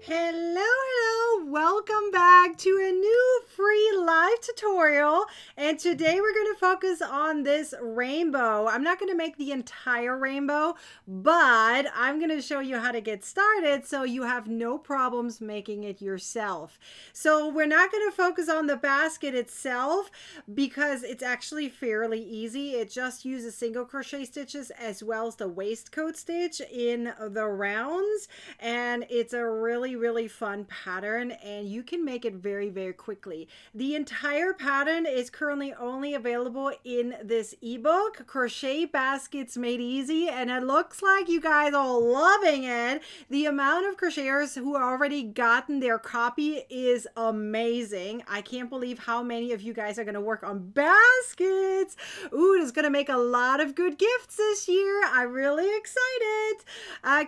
Hello, welcome back to a new free live tutorial, and today we're going to focus on this rainbow. I'm not going to make the entire rainbow, but I'm going to show you how to get started so you have no problems making it yourself. So we're not going to focus on the basket itself because it's actually fairly easy. It just uses single crochet stitches as well as the waistcoat stitch in the rounds, and it's a really fun pattern, and you can make it very quickly. The entire pattern is currently only available in this ebook, Crochet Baskets Made Easy, and it looks like you guys are loving it. The amount of crocheters who already gotten their copy is amazing. I can't believe how many of you guys are going to work on baskets. Ooh, it's going to make a lot of good gifts this year. I'm really excited.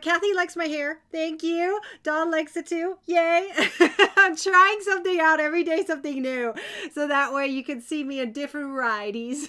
Kathy likes my hair. Thank you. Dawn likes it too. Yay. I'm trying something out every day, something new. So that way you can see me in different varieties.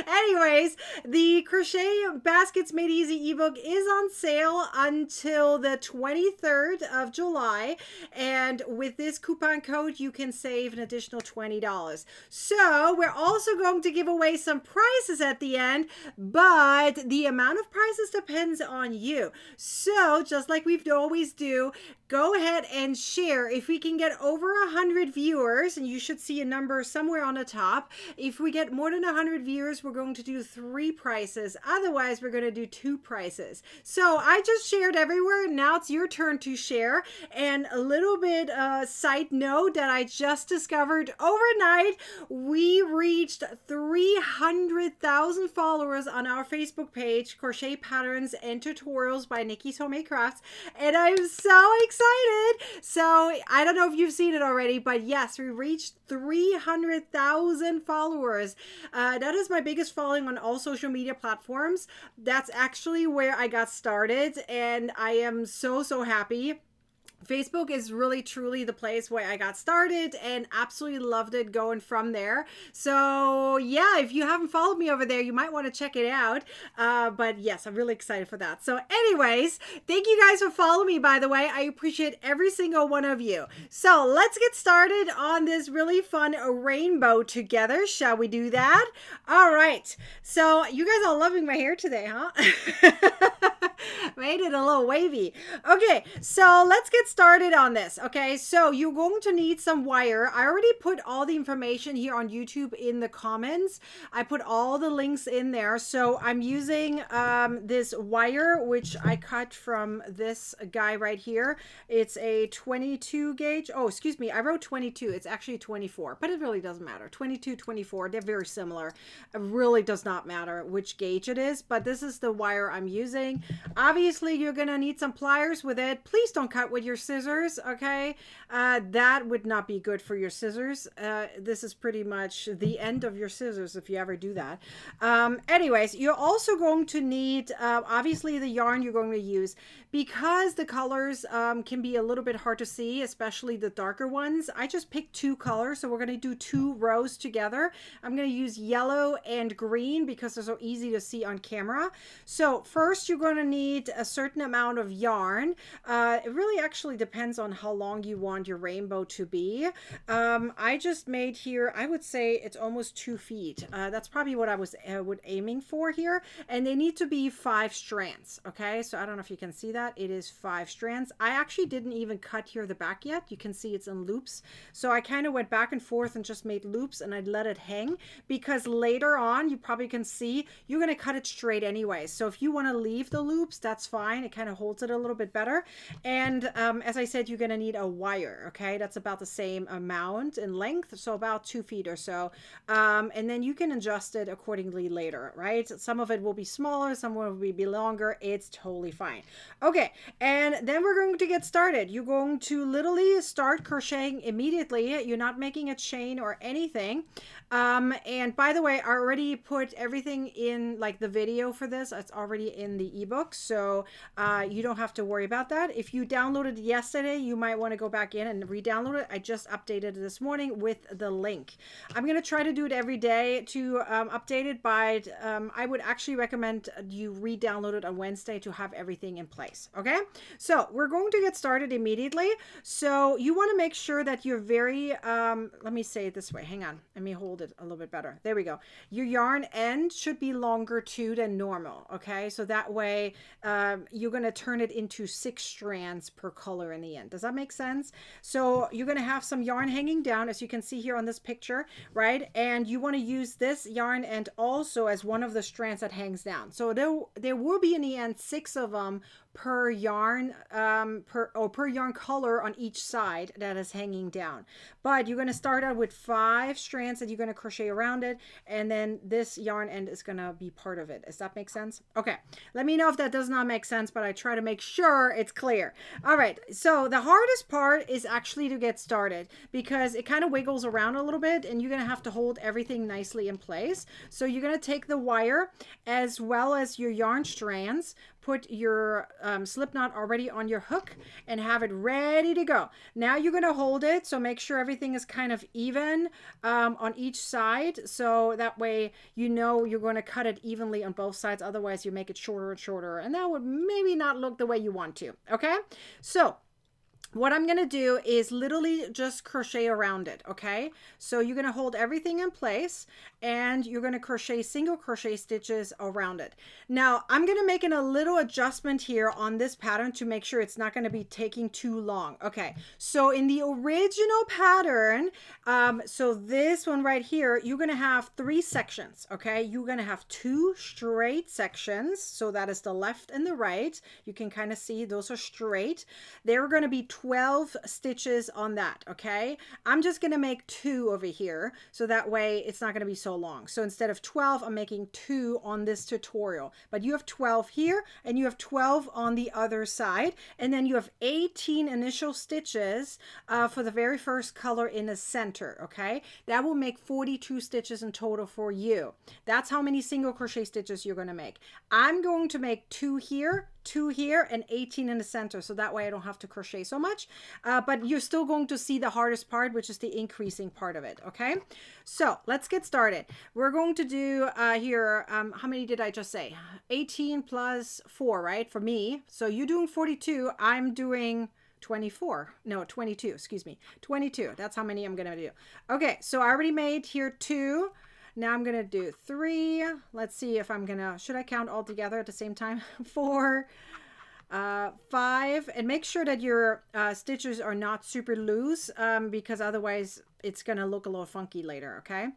Anyways, the Crochet Baskets Made Easy ebook is on sale until the 23rd of July. And with this coupon code, you can save an additional $20. So we're also going to give away some prizes at the end, but the amount of prizes depends on you. So just like we always do, go ahead and share. If we can get over 100 viewers, and you should see a number somewhere on the top, if we get more than 100 viewers, we're going to do 3 prizes. Otherwise, we're going to do 2 prizes. So I just shared everywhere. Now it's your turn to share. And a little bit side note that I just discovered overnight, we reached 300,000 followers on our Facebook page, Crochet Patterns and Tutorials by Nikki's Homemade Crafts. And I'm so excited. So I don't know if you've seen it already, but yes, we reached 300,000 followers. That is my biggest following on all social media platforms. That's actually where I got started, and I am so happy. Facebook is really truly the place where I got started and absolutely loved it going from there. So yeah, if you haven't followed me over there, you might want to check it out. But yes, I'm really excited for that. So anyways, thank you guys for following me, by the way. I appreciate every single one of you. So let's get started on this really fun rainbow together. Shall we do that? All right. So you guys are loving my hair today, huh? Made it a little wavy. Okay, so let's get started on this. Okay, so you're going to need some wire. I already put all the information here on YouTube in the comments. I put all the links in there. So I'm using this wire, which I cut from this guy right here. It's a 22 gauge. Oh, excuse me. I wrote 22. It's actually 24, but it really doesn't matter. 22, 24, they're very similar. It really does not matter which gauge it is, but this is the wire I'm using. Obviously, you're going to need some pliers with it. Please don't cut with your scissors, okay? That would not be good for your scissors. This is pretty much the end of your scissors if you ever do that. Anyways, you're also going to need, obviously, the yarn you're going to use. Because the colors can be a little bit hard to see, especially the darker ones, I just picked 2 colors, so we're going to do 2 rows together. I'm going to use yellow and green because they're so easy to see on camera. So first, you're going to need a certain amount of yarn. It really actually depends on how long you want your rainbow to be. I just made here, I would say it's almost 2 feet. That's probably what I was aiming for here. And they need to be 5 strands. Okay, so I don't know if you can see that. It is 5 strands. I actually didn't even cut here the back yet. You can see it's in loops. So I kind of went back and forth and just made loops, and I let it hang because later on, you probably can see you're going to cut it straight anyway. So if you want to leave the loops, that's fine. It kind of holds it a little bit better. And as I said, you're going to need a wire. Okay, that's about the same amount in length, so about 2 feet or so. And then you can adjust it accordingly later, right? Some of it will be smaller, some will be longer. It's totally fine. Okay, and then we're going to get started. You're going to literally start crocheting immediately. You're not making a chain or anything. And by the way, I already put everything in, like the video for this. It's already in the ebook, so you don't have to worry about that. If you downloaded it yesterday, you might want to go back in and re-download it. I just updated it this morning with the link. I'm going to try to do it every day to update it, but I would actually recommend you re-download it on Wednesday to have everything in place. Okay, so we're going to get started immediately. So you want to make sure that you're very, let me say it this way. Hang on. Let me hold it a little bit better. There we go. Your yarn end should be longer too than normal. Okay, so that way you're going to turn it into 6 strands per color in the end. Does that make sense? So you're going to have some yarn hanging down, as you can see here on this picture, right? And you want to use this yarn end also as one of the strands that hangs down. So there will be in the end 6 of them per yarn, per yarn color on each side that is hanging down. But you're going to start out with 5 strands that you're going to crochet around it, and then this yarn end is going to be part of it. Does that make sense? Okay, let me know if that does not make sense, but I try to make sure it's clear. All right, so the hardest part is actually to get started, because it kind of wiggles around a little bit and you're going to have to hold everything nicely in place. So you're going to take the wire as well as your yarn strands, put your slip knot already on your hook, and have it ready to go. Now you're going to hold it, so make sure everything is kind of even on each side, so that way you know you're going to cut it evenly on both sides. Otherwise you make it shorter and shorter, and that would maybe not look the way you want to. Okay, so what I'm going to do is literally just crochet around it. Okay, so you're going to hold everything in place and you're going to crochet single crochet stitches around it. Now I'm going to make a little adjustment here on this pattern to make sure it's not going to be taking too long. Okay, so in the original pattern, so this one right here, you're going to have 3 sections. Okay, you're going to have 2 straight sections, so that is the left and the right. You can kind of see those are straight. They're going to be 12 stitches on that. Okay, I'm just going to make 2 over here, so that way it's not going to be so long. So instead of 12, I'm making 2 on this tutorial, but you have 12 here and you have 12 on the other side, and then you have 18 initial stitches for the very first color in the center. Okay, that will make 42 stitches in total for you. That's how many single crochet stitches you're going to make. I'm going to make 2 here, 2 here, and 18 in the center, so that way I don't have to crochet so much, but you're still going to see the hardest part, which is the increasing part of it. Okay, so let's get started. We're going to do here, how many did I just say? 18 plus 4, right, for me. So you're doing 42, I'm doing 24, no, 22, excuse me, 22. That's how many I'm gonna do. Okay, so I already made here 2. Now I'm gonna do 3. Let's see if I'm gonna, should I count all together at the same time? 4, 5, and make sure that your stitches are not super loose, because otherwise it's gonna look a little funky later. Okay,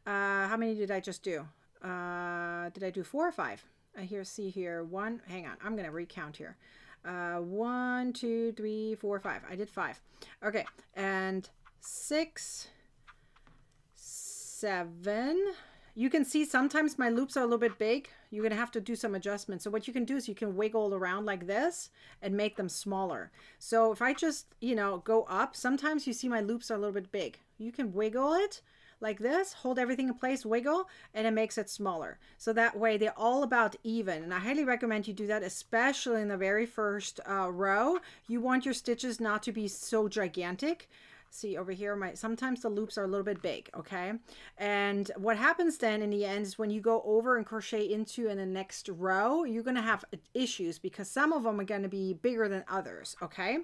how many did I just do? Did I do 4 or 5? I see here 1. Hang on, I'm gonna recount here. 1, 2, 3, 4, 5. I did 5. Okay, and 6, 7. You can see sometimes my loops are a little bit big. You're gonna have to do some adjustments. So what you can do is you can wiggle around like this and make them smaller. So if I just, you know, go up, sometimes you see my loops are a little bit big. You can wiggle it like this, hold everything in place, wiggle, and it makes it smaller. So that way they're all about even. And I highly recommend you do that, especially in the very first row. You want your stitches not to be so gigantic. See over here, sometimes the loops are a little bit big. Okay, and what happens then in the end is when you go over and crochet into in the next row, you're going to have issues because some of them are going to be bigger than others. Okay,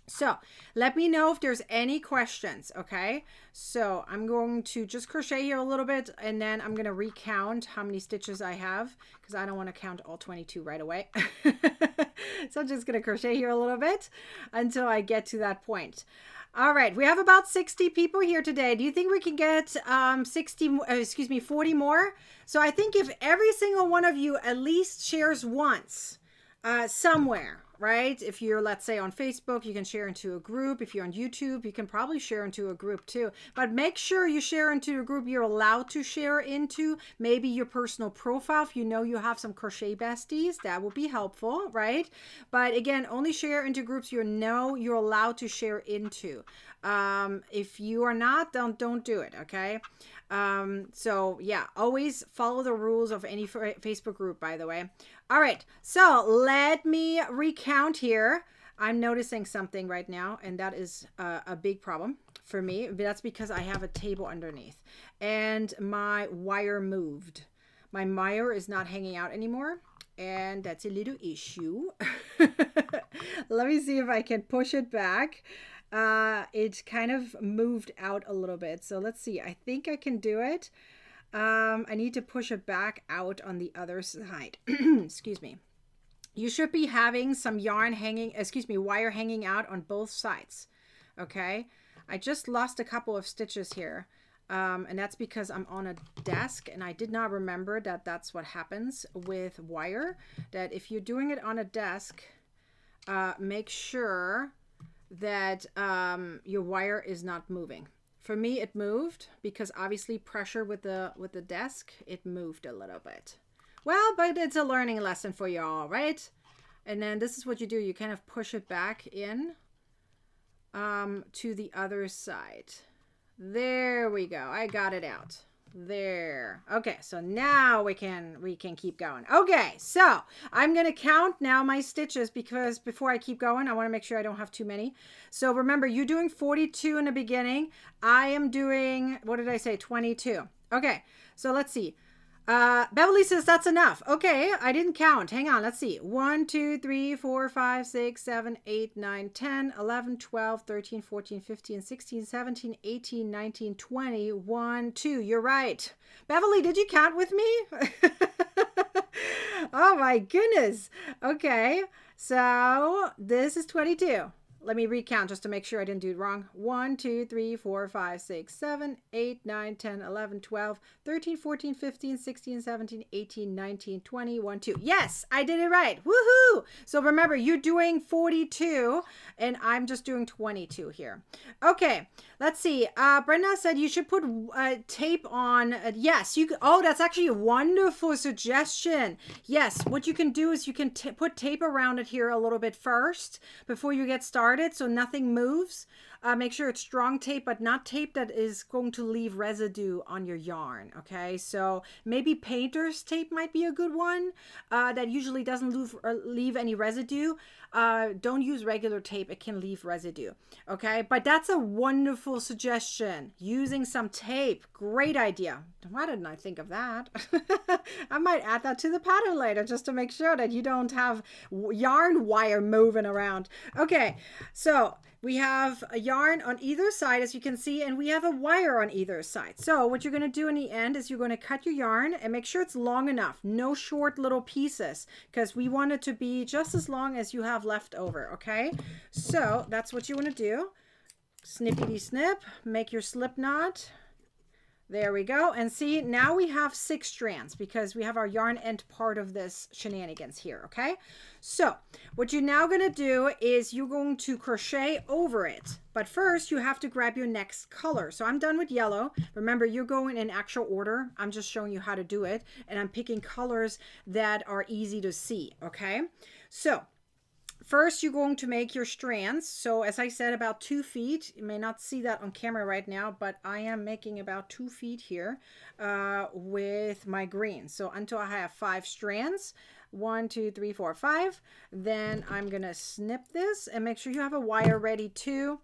so let me know if there's any questions. Okay, so I'm going to just crochet here a little bit, and then I'm going to recount how many stitches I have, because I don't want to count all 22 right away. So I'm just going to crochet here a little bit until I get to that point. All right, we have about 60 people here today. Do you think we can get 40 more? So I think if every single one of you at least shares once somewhere, right? If you're, let's say, on Facebook, you can share into a group. If you're on YouTube, you can probably share into a group too. But make sure you share into a group you're allowed to share into. Maybe your personal profile, if you know you have some crochet besties, that will be helpful, right? But again, only share into groups you know you're allowed to share into. If you are not, don't do it, okay? So yeah, always follow the rules of any Facebook group, by the way. All right, so let me recount here. I'm noticing something right now, and that is a big problem for me. That's because I have a table underneath and my wire moved. My wire is not hanging out anymore, and that's a little issue. Let me see if I can push it back. It kind of moved out a little bit. So let's see. I think I can do it. I need to push it back out on the other side. Excuse me. You should be having some yarn hanging, wire hanging out on both sides. Okay. I just lost a couple of stitches here. And that's because I'm on a desk and I did not remember that that's what happens with wire, that if you're doing it on a desk, make sure that your wire is not moving. For me, it moved because obviously pressure with the desk, it moved a little bit. Well, but it's a learning lesson for you all, right? And then this is what you do. You kind of push it back in to the other side. There we go. I got it out. There. Okay, so now we can keep going. Okay, so I'm going to count now my stitches because before I keep going, I want to make sure I don't have too many. So remember, you're doing 42 in the beginning. I am doing, what did I say? 22. Okay, so let's see. Beverly says that's enough. Okay, I didn't count. Hang on, let's see. 1, 2, 3, 4, 5, 6, 7, 8, 9, 10, 11, 12, 13, 14, 15, 16, 17, 18, 19, 20, 1, 2. You're right. Beverly, did you count with me? Oh my goodness. Okay, so this is 22. Let me recount just to make sure I didn't do it wrong. 1, 2, 3, 4, 5, 6, 7, 8, 9, 10, 11, 12, 13, 14, 15, 16, 17, 18, 19, 20, 1, 2. Yes, I did it right. Woohoo! So remember, you're doing 42 and I'm just doing 22 here. Okay, let's see. Brenda said you should put tape on. Yes, you. Oh, that's actually a wonderful suggestion. Yes, what you can do is you can put tape around it here a little bit first before you get started. So nothing moves. Make sure it's strong tape, but not tape that is going to leave residue on your yarn. Okay, so maybe painter's tape might be a good one that usually doesn't leave any residue. Don't use regular tape, it can leave residue. Okay, but that's a wonderful suggestion. Using some tape, great idea. Why didn't I think of that? I might add that to the pattern later just to make sure that you don't have yarn wire moving around. Okay, so we have a yarn on either side, as you can see, and we have a wire on either side. So what you're going to do in the end is you're going to cut your yarn and make sure it's long enough. No short little pieces, because we want it to be just as long as you have left over, okay? So that's what you want to do. Snippity snip, make your slip knot. There we go. And see, now we have 6 strands because we have our yarn end part of this shenanigans here, okay? So what you're now going to do is you're going to crochet over it. But first, you have to grab your next color. So I'm done with yellow. Remember, you're going in actual order. I'm just showing you how to do it. And I'm picking colors that are easy to see, okay? So first, you're going to make your strands. So as I said, about 2 feet. You may not see that on camera right now, but I am making about 2 feet here with my green. So until I have 5 strands, 1, 2, 3, 4, 5. Then I'm going to snip this and make sure you have a wire ready too.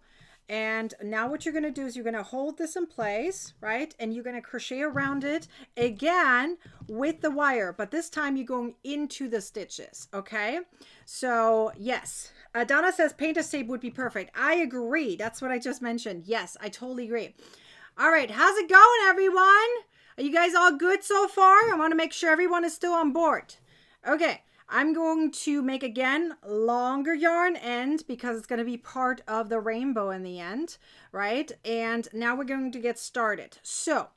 And now what you're going to do is you're going to hold this in place, right? And you're going to crochet around it again with the wire, but this time you're going into the stitches, okay? So yes, Donna says painter's tape would be perfect. I agree. That's what I just mentioned. Yes, I totally agree. All right, how's it going, everyone? Are you guys all good so far? I want to make sure everyone is still on board. Okay. I'm going to make, again, longer yarn end because it's going to be part of the rainbow in the end, right? And now we're going to get started. So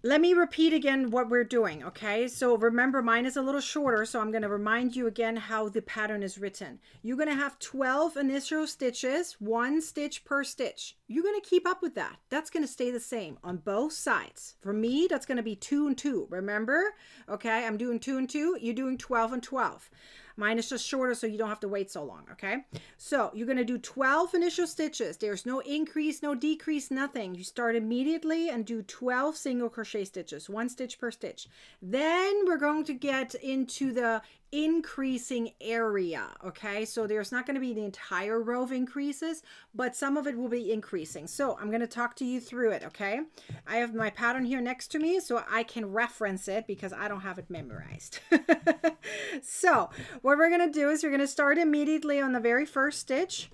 Let me repeat again what we're doing, okay? So remember, mine is a little shorter, so I'm going to remind you again how the pattern is written. You're going to have 12 initial stitches, 1 stitch per stitch. You're going to keep up with that. That's going to stay the same on both sides. For me, that's going to be 2 and 2, remember? Okay, I'm doing 2 and 2. You're doing 12 and 12. Mine is just shorter, so you don't have to wait so long, okay? So you're going to do 12 initial stitches. There's no increase, no decrease, nothing. You start immediately and do 12 single crochet stitches, 1 stitch per stitch. Then we're going to get into the increasing area, okay? So there's not going to be the entire row of increases, but some of it will be increasing. So I'm going to talk to you through it, okay? I have my pattern here next to me so I can reference it because I don't have it memorized. So what we're going to do is we're going to start immediately on the very first stitch.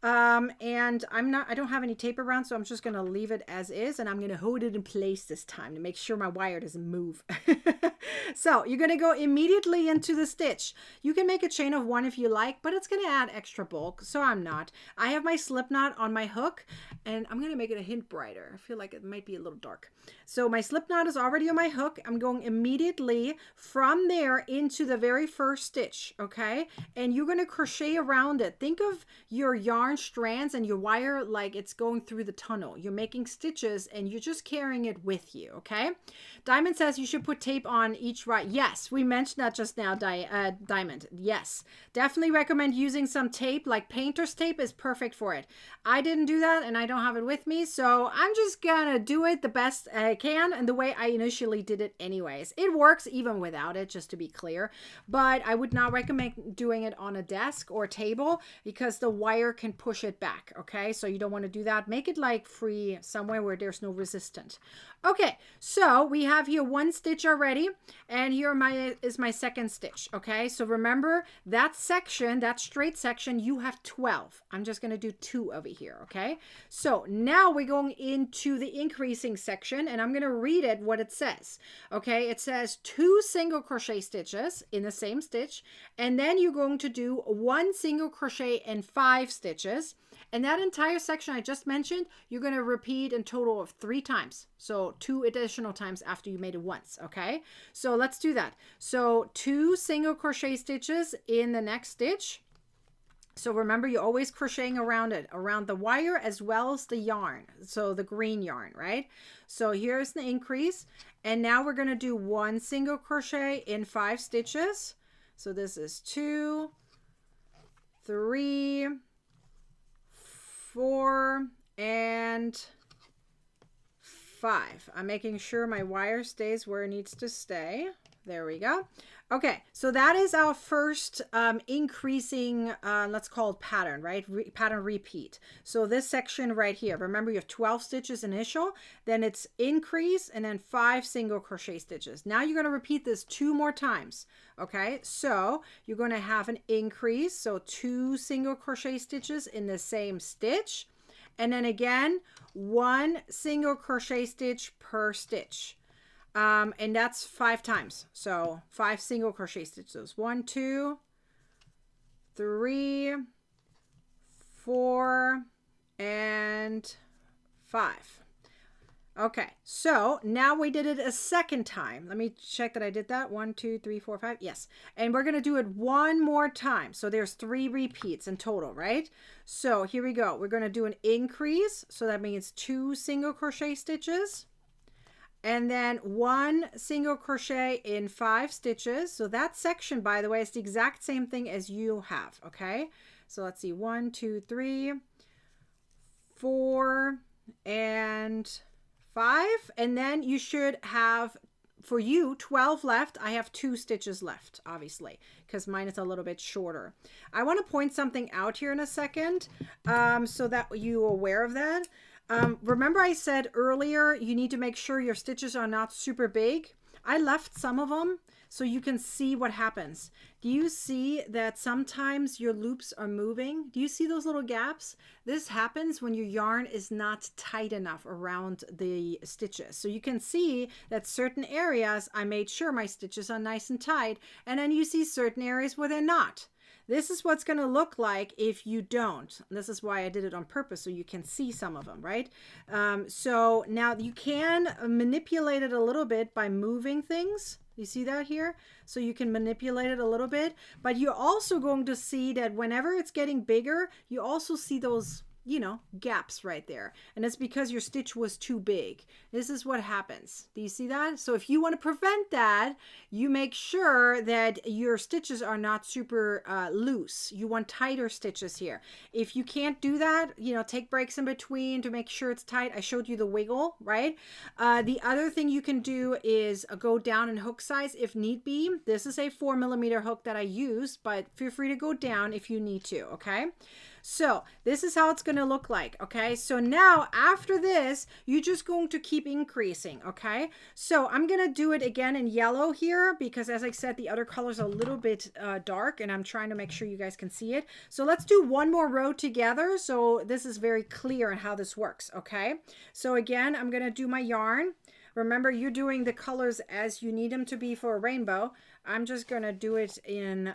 And I don't have any tape around, so I'm just going to leave it as is, and I'm going to hold it in place this time to make sure my wire doesn't move. So you're going to go immediately into the stitch. You can make a chain of 1 if you like, but it's going to add extra bulk, so I'm not. I have my slip knot on my hook, and I'm going to make it a hint brighter. I feel like it might be a little dark. So my slip knot is already on my hook. I'm going immediately from there into the very first stitch, okay? And you're going to crochet around it. Think of your yarn strands and your wire like it's going through the tunnel. You're making stitches and you're just carrying it with you, okay? Diamond says you should put tape on each right. Yes, we mentioned that just now, Diamond. Yes, definitely recommend using some tape. Like painter's tape is perfect for it. I didn't do that and I don't have it with me, so I'm just gonna do it the best I can and the way I initially did it anyways. It works even without it, just to be clear, but I would not recommend doing it on a desk or table because the wire can push it back, okay? So you don't want to do that. Make it like free somewhere where there's no resistance. Okay, so we have here 1 stitch already, and here is my second stitch, okay? So remember that section, that straight section, you have 12. I'm just going to do 2 over here, okay? So now we're going into the increasing section, and I'm going to read it what it says, okay? It says 2 single crochet stitches in the same stitch, and then you're going to do 1 single crochet and 5 stitches. And that entire section I just mentioned, you're going to repeat in total of 3 times. So 2 additional times after you made it once, okay? So let's do that. So 2 single crochet stitches in the next stitch. So remember, you're always crocheting around it, around the wire as well as the yarn. So the green yarn, right? So here's the increase. And now we're going to do 1 single crochet in 5 stitches. So this is 2, 3, 4, and 5. I'm making sure my wire stays where it needs to stay. There we go. Okay, so that is our first increasing, let's call it pattern, right? Pattern repeat. So this section right here, remember you have 12 stitches initial, then it's increase, and then 5 single crochet stitches. Now you're going to repeat this 2 more times, okay? So you're going to have an increase, so 2 single crochet stitches in the same stitch, and then again, 1 single crochet stitch per stitch. And that's 5 times. So 5 single crochet stitches. 1, 2, 3, 4, and 5. Okay, so now we did it a second time. Let me check that I did that. 1, 2, 3, 4, 5. Yes. And we're going to do it 1 more time. So there's 3 repeats in total, right? So here we go. We're going to do an increase. So that means 2 single crochet stitches. And then 1 single crochet in 5 stitches. So that section, by the way, is the exact same thing as you have, okay? So let's see, 1, 2, 3, 4, and 5. And then you should have, for you, 12 left. I have 2 stitches left, obviously, because mine is a little bit shorter. I want to point something out here in a second so that you're aware of that. Remember I said earlier, you need to make sure your stitches are not super big. I left some of them so you can see what happens. Do you see that sometimes your loops are moving? Do you see those little gaps? This happens when your yarn is not tight enough around the stitches. So you can see that certain areas, I made sure my stitches are nice and tight, and then you see certain areas where they're not. This is what's going to look like if you don't. This is why I did it on purpose, so you can see some of them, right? So now you can manipulate it a little bit by moving things. You see that here? So you can manipulate it a little bit, but you're also going to see that whenever it's getting bigger, you also see those, you know, gaps right there. And it's because your stitch was too big. This is what happens. Do you see that? So if you want to prevent that, you make sure that your stitches are not super loose. You want tighter stitches here. If you can't do that, you know, take breaks in between to make sure it's tight. I showed you the wiggle, right? The other thing you can do is go down in hook size if need be. This is a 4mm hook that I use, but feel free to go down if you need to, okay? So this is how it's going to look like. Okay, so now after this, you're just going to keep increasing. Okay, so I'm going to do it again in yellow here because, as I said, the other colors are a little bit dark, and I'm trying to make sure you guys can see it. So let's do one more row together so this is very clear on how this works. Okay, so again, I'm going to do my yarn. Remember, you're doing the colors as you need them to be for a rainbow. I'm just going to do it in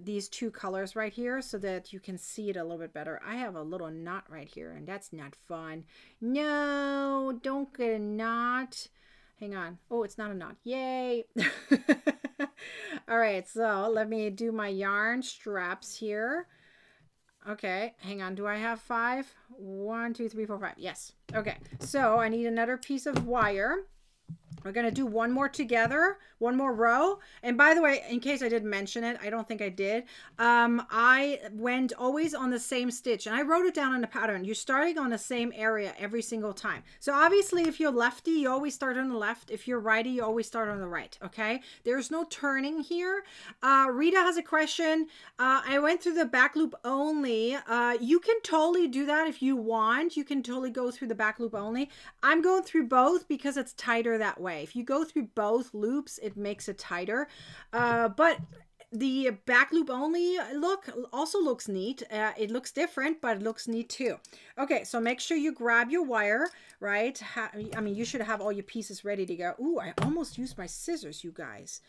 these two colors right here so that you can see it a little bit better. I have a little knot right here, and that's not fun. No, don't get a knot. Hang on. Oh, it's not a knot. Yay. All right, so let me do my yarn straps here. Okay, hang on. Do I have 5? 1, 2, 3, 4, 5. Yes. Okay, so I need another piece of wire. We're going to do one more together, one more row. And by the way, in case I didn't mention it, I don't think I did. I went always on the same stitch, and I wrote it down in the pattern. You're starting on the same area every single time. So obviously, if you're lefty, you always start on the left. If you're righty, you always start on the right. Okay, there's no turning here. Rita has a question. I went through the back loop only. You can totally do that if you want. You can totally go through the back loop only. I'm going through both because it's tighter that way. If you go through both loops, it makes it tighter. But the back loop only look also looks neat. It looks different, but it looks neat too. Okay, so make sure you grab your wire, right? I mean, you should have all your pieces ready to go. Ooh, I almost used my scissors, you guys.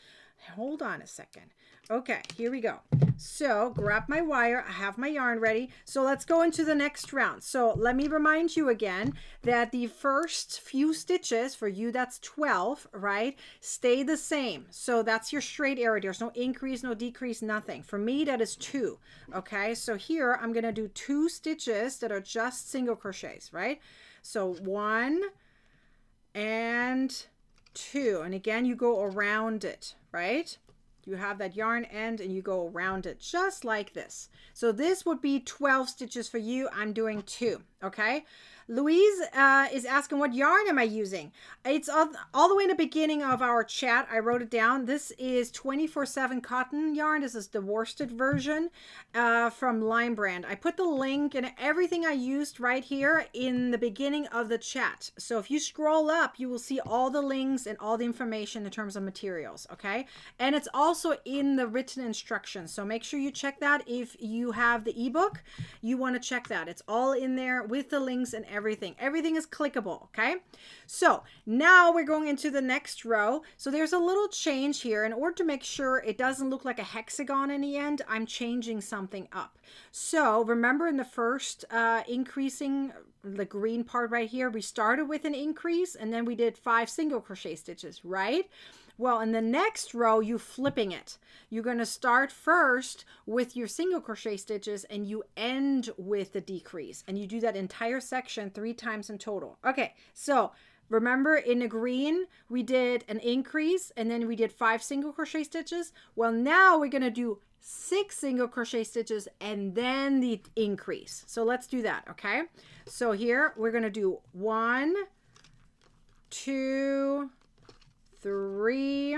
Hold on a second. Okay, here we go. So grab my wire. I have my yarn ready. So let's go into the next round. So let me remind you again that the first few stitches, for you that's 12, right, stay the same. So that's your straight area. There's no increase, no decrease, nothing. For me, that is 2. Okay, so here I'm going to do 2 stitches that are just single crochets, right? So 1 and 2. And again, you go around it, right? You have that yarn end and you go around it just like this. So this would be 12 stitches for you. I'm doing 2. Okay. Louise is asking, what yarn am I using? It's all the way in the beginning of our chat. I wrote it down. This is 24/7 cotton yarn. This is the worsted version from Lime Brand. I put the link and everything I used right here in the beginning of the chat. So if you scroll up, you will see all the links and all the information in terms of materials. Okay. And it's also in the written instructions. So make sure you check that. If you have the ebook, you want to check that. It's all in there with the links and everything. Everything is clickable, okay? So now we're going into the next row. So there's a little change here. In order to make sure it doesn't look like a hexagon in the end, I'm changing something up. So remember in the first increasing, the green part right here, we started with an increase and then we did 5 single crochet stitches, right? Well, in the next row, you flipping it. You're going to start first with your single crochet stitches and you end with the decrease. And you do that entire section 3 times in total. Okay, so remember in the green, we did an increase and then we did 5 single crochet stitches. Well, now we're going to do 6 single crochet stitches and then the increase. So let's do that, okay? So here we're going to do 1, 2, 3,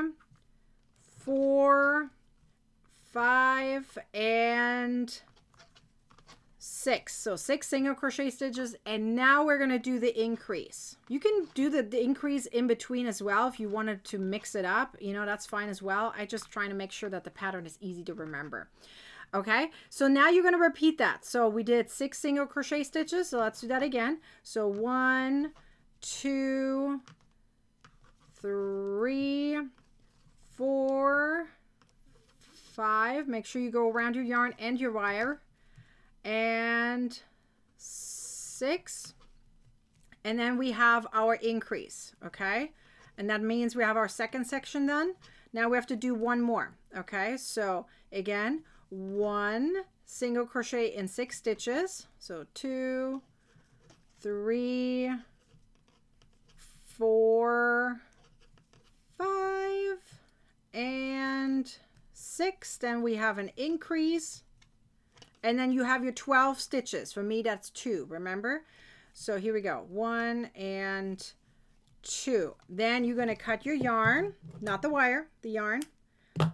4, 5, and 6. So 6 single crochet stitches, and now we're going to do the increase. You can do the increase in between as well if you wanted to mix it up. You know, that's fine as well. I just trying to make sure that the pattern is easy to remember. Okay, so now you're going to repeat that. So we did 6 single crochet stitches. So let's do that again. So 1, 2, 3, 4, 5. Make sure you go around your yarn and your wire. And 6. And then we have our increase, okay? And that means we have our second section done. Now we have to do one more, okay? So again, 1 single crochet in 6 stitches. So 2, 3, 4, 5, and 6. Then we have an increase. And then you have your 12 stitches. For me, that's 2, remember? So here we go, 1 and 2. Then you're going to cut your yarn, not the wire, the yarn.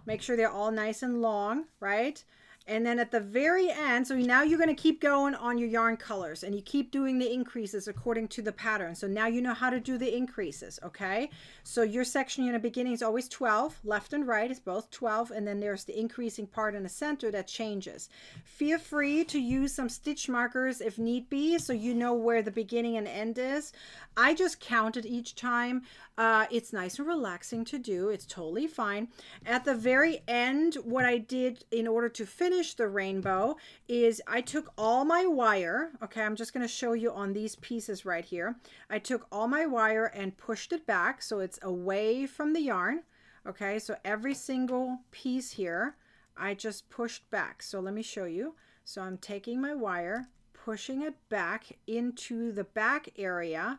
Make sure they're all nice and long, right? And then at the very end, so now you're going to keep going on your yarn colors, and you keep doing the increases according to the pattern. So now you know how to do the increases, okay? So your section in the beginning is always 12, left and right is both 12, and then there's the increasing part in the center that changes. Feel free to use some stitch markers if need be, so you know where the beginning and end is. I just counted each time. It's nice and relaxing to do. It's totally fine. At the very end, what I did in order to finish the rainbow is I took all my wire. Okay, I'm just going to show you on these pieces right here. I took all my wire and pushed it back so it's away from the yarn. Okay, so every single piece here, I just pushed back. So let me show you. So I'm taking my wire, pushing it back into the back area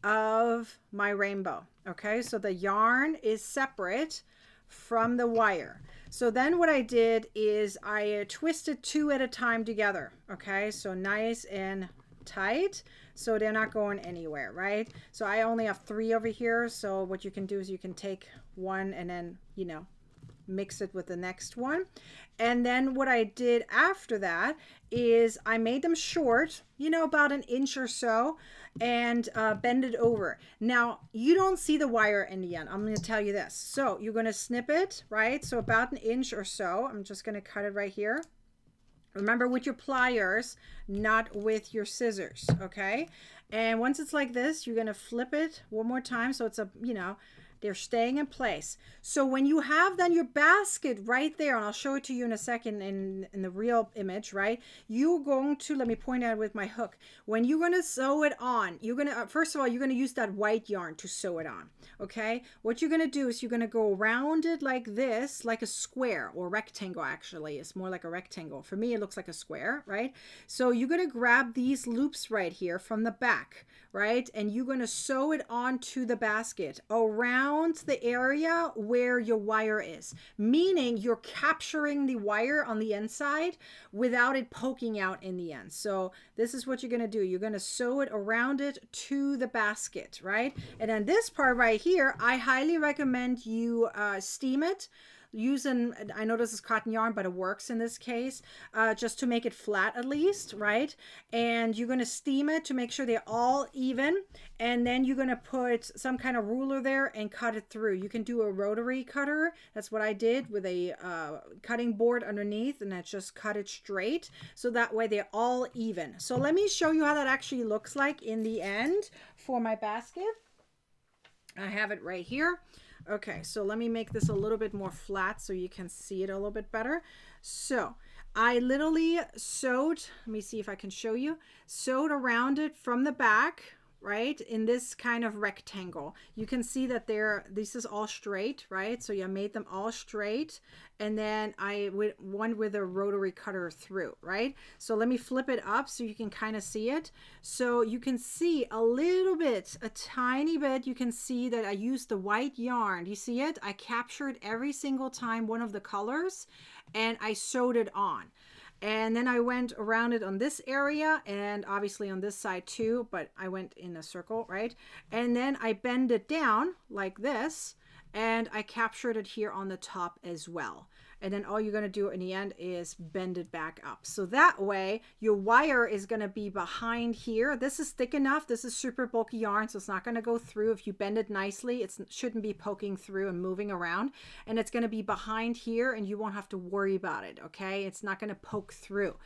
of my rainbow. Okay, so the yarn is separate from the wire. So then what I did is I twisted 2 at a time together. Okay, so nice and tight so they're not going anywhere, right? So I only have 3 over here, so what you can do is you can take one and then, you know, mix it with the next one. And then what I did after that is I made them short, you know, about an inch or so, and bend it over. Now you don't see the wire in the end. I'm going to tell you this. So you're going to snip it, right? So about an inch or so. I'm just going to cut it right here. Remember, with your pliers, not with your scissors, okay? And once it's like this, you're going to flip it one more time so it's a, you know, they're staying in place. So when you have then your basket right there, and I'll show it to you in a second in the real image, right? You're going to, let me point out with my hook. When you're going to sew it on, you're going to, first of all, you're going to use that white yarn to sew it on, okay? What you're going to do is you're going to go around it like this, like a square or rectangle actually. It's more like a rectangle. For me, it looks like a square, right? So you're going to grab these loops right here from the back, right? And you're going to sew it onto the basket around the area where your wire is, meaning you're capturing the wire on the inside without it poking out in the end. So this is what you're going to do. You're going to sew it around it to the basket, right? And then this part right here, I highly recommend you steam it. Using, I know this is cotton yarn, but it works in this case, just to make it flat at least, right? And you're going to steam it to make sure they're all even, and then you're going to put some kind of ruler there and cut it through. You can do a rotary cutter. That's what I did with a cutting board underneath, and I just cut it straight so that way they're all even. So let me show you how that actually looks like in the end for my basket. I have it right here. Okay, so let me make this a little bit more flat so you can see it a little bit better. So I literally sewed, let me see if I can show you, sewed around it from the back, right, in this kind of rectangle. You can see that this is all straight, right? So you made them all straight, and then I went with a rotary cutter through, right? So let me flip it up so you can kind of see it. So you can see a little bit, a tiny bit, you can see that I used the white yarn. Do you see it? I captured every single time one of the colors, and I sewed it on. And then I went around it on this area and obviously on this side too, but I went in a circle, right? And then I bend it down like this, and I captured it here on the top as well. And then all you're going to do in the end is bend it back up. So that way your wire is going to be behind here. This is thick enough. This is super bulky yarn, so it's not going to go through. If you bend it nicely, it shouldn't be poking through and moving around. And it's going to be behind here, and you won't have to worry about it, okay? It's not going to poke through.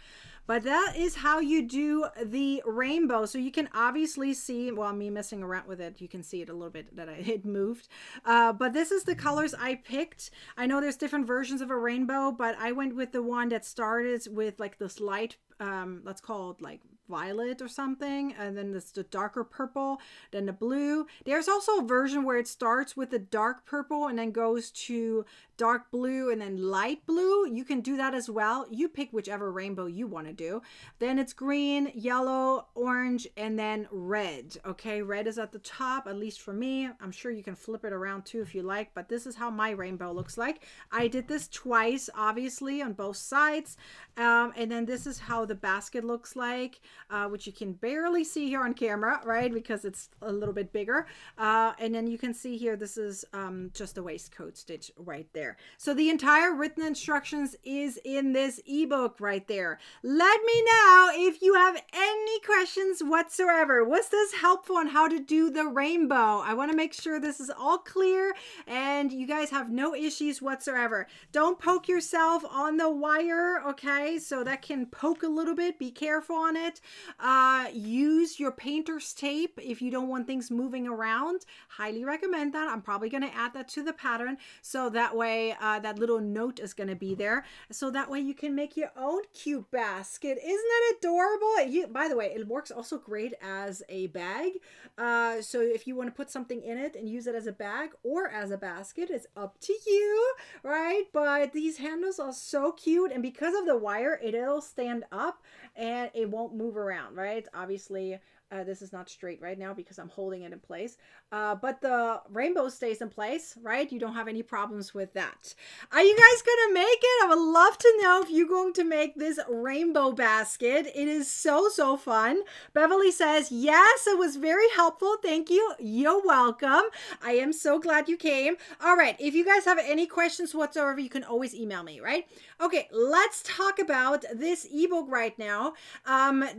But that is how you do the rainbow. So you can obviously see, well, me messing around with it, you can see it a little bit that it moved. But this is the colors I picked. I know there's different versions of a rainbow, but I went with the one that started with like this light, let's call it like violet or something, and then it's the darker purple, then the blue. There's also a version where it starts with the dark purple and then goes to dark blue and then light blue. You can do that as well. You pick whichever rainbow you want to do. Then it's green, yellow, orange, and then red. Okay, red is at the top, at least for me. I'm sure you can flip it around too if you like, but this is how my rainbow looks like. I did this twice, obviously, on both sides. And then this is how the basket looks like, which you can barely see here on camera, right? Because it's a little bit bigger. And then you can see here, this is just a waistcoat stitch right there. So the entire written instructions is in this ebook right there. Let me know if you have any questions whatsoever. Was this helpful on how to do the rainbow? I want to make sure this is all clear and you guys have no issues whatsoever. Don't poke yourself on the wire, okay? So that can poke a little bit. Be careful on it. Use your painter's tape if you don't want things moving around. Highly recommend that. I'm probably going to add that to the pattern so that way that little note is going to be there. So that way you can make your own cute basket. Isn't that adorable? By the way, it works also great as a bag. So if you want to put something in it and use it as a bag or as a basket, it's up to you, right? But these handles are so cute, and because of the wire, it'll stand up and it won't move around, right? Obviously, this is not straight right now because I'm holding it in place. But the rainbow stays in place, right? You don't have any problems with that. Are you guys going to make it? I would love to know if you're going to make this rainbow basket. It is so, so fun. Beverly says, yes, it was very helpful. Thank you. You're welcome. I am so glad you came. All right. If you guys have any questions whatsoever, you can always email me, right? Okay, let's talk about this ebook right now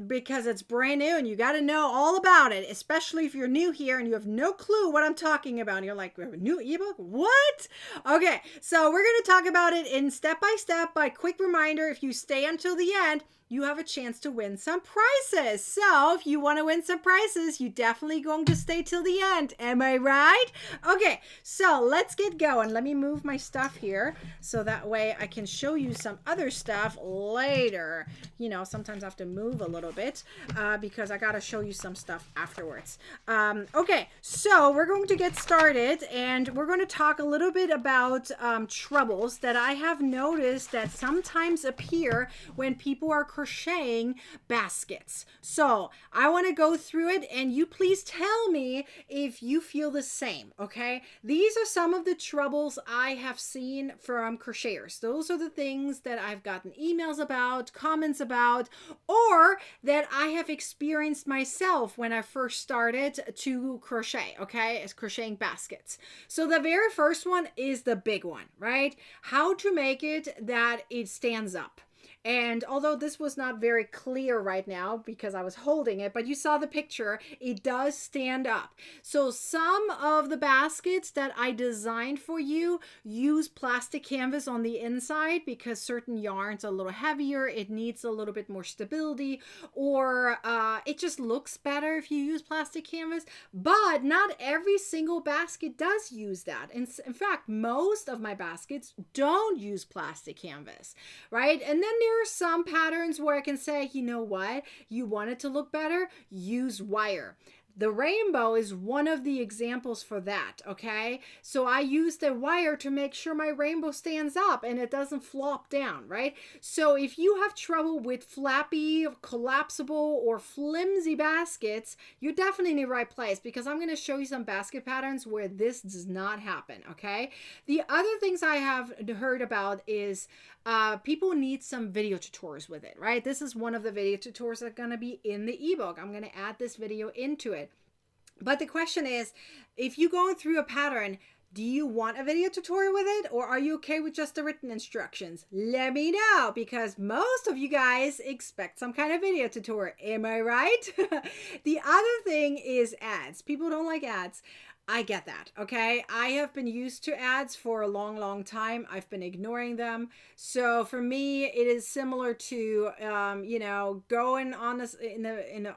because it's brand new and you got to know all about it, especially if you're new here and you have no clue what I'm talking about. And you're like, we have a new ebook? What? Okay, so we're going to talk about it in step by step. By quick reminder, if you stay until the end, you have a chance to win some prizes. So if you want to win some prizes, you definitely going to stay till the end. Am I right? Okay, so let's get going. Let me move my stuff here so that way I can show you some other stuff later. You know, sometimes I have to move a little bit because I got to show you some stuff afterwards. Okay, so we're going to get started and we're going to talk a little bit about troubles that I have noticed that sometimes appear when people are crocheting baskets. So I want to go through it and you please tell me if you feel the same, okay? These are some of the troubles I have seen from crocheters. Those are the things that I've gotten emails about, comments about, or that I have experienced myself when I first started to crochet, okay? As crocheting baskets. So the very first one is the big one, right? How to make it that it stands up. And although this was not very clear right now because I was holding it, but you saw the picture, it does stand up. So some of the baskets that I designed for you use plastic canvas on the inside because certain yarns are a little heavier, it needs a little bit more stability, or it just looks better if you use plastic canvas. But not every single basket does use that. In fact, most of my baskets don't use plastic canvas, right? And then there are some patterns where I can say, you know what, you want it to look better, use wire. The rainbow is one of the examples for that, okay? So I use the wire to make sure my rainbow stands up and it doesn't flop down, right? So if you have trouble with flappy, collapsible, or flimsy baskets, you're definitely in the right place because I'm going to show you some basket patterns where this does not happen, okay? The other things I have heard about is people need some video tutorials with it, right? This is one of the video tutorials that are going to be in the ebook. I'm going to add this video into it. But the question is, if you're going through a pattern, do you want a video tutorial with it, or are you okay with just the written instructions? Let me know, because most of you guys expect some kind of video tutorial. Am I right? The other thing is ads. People don't like ads. I get that. Okay. I have been used to ads for a long, long time. I've been ignoring them. So for me, it is similar to, going on this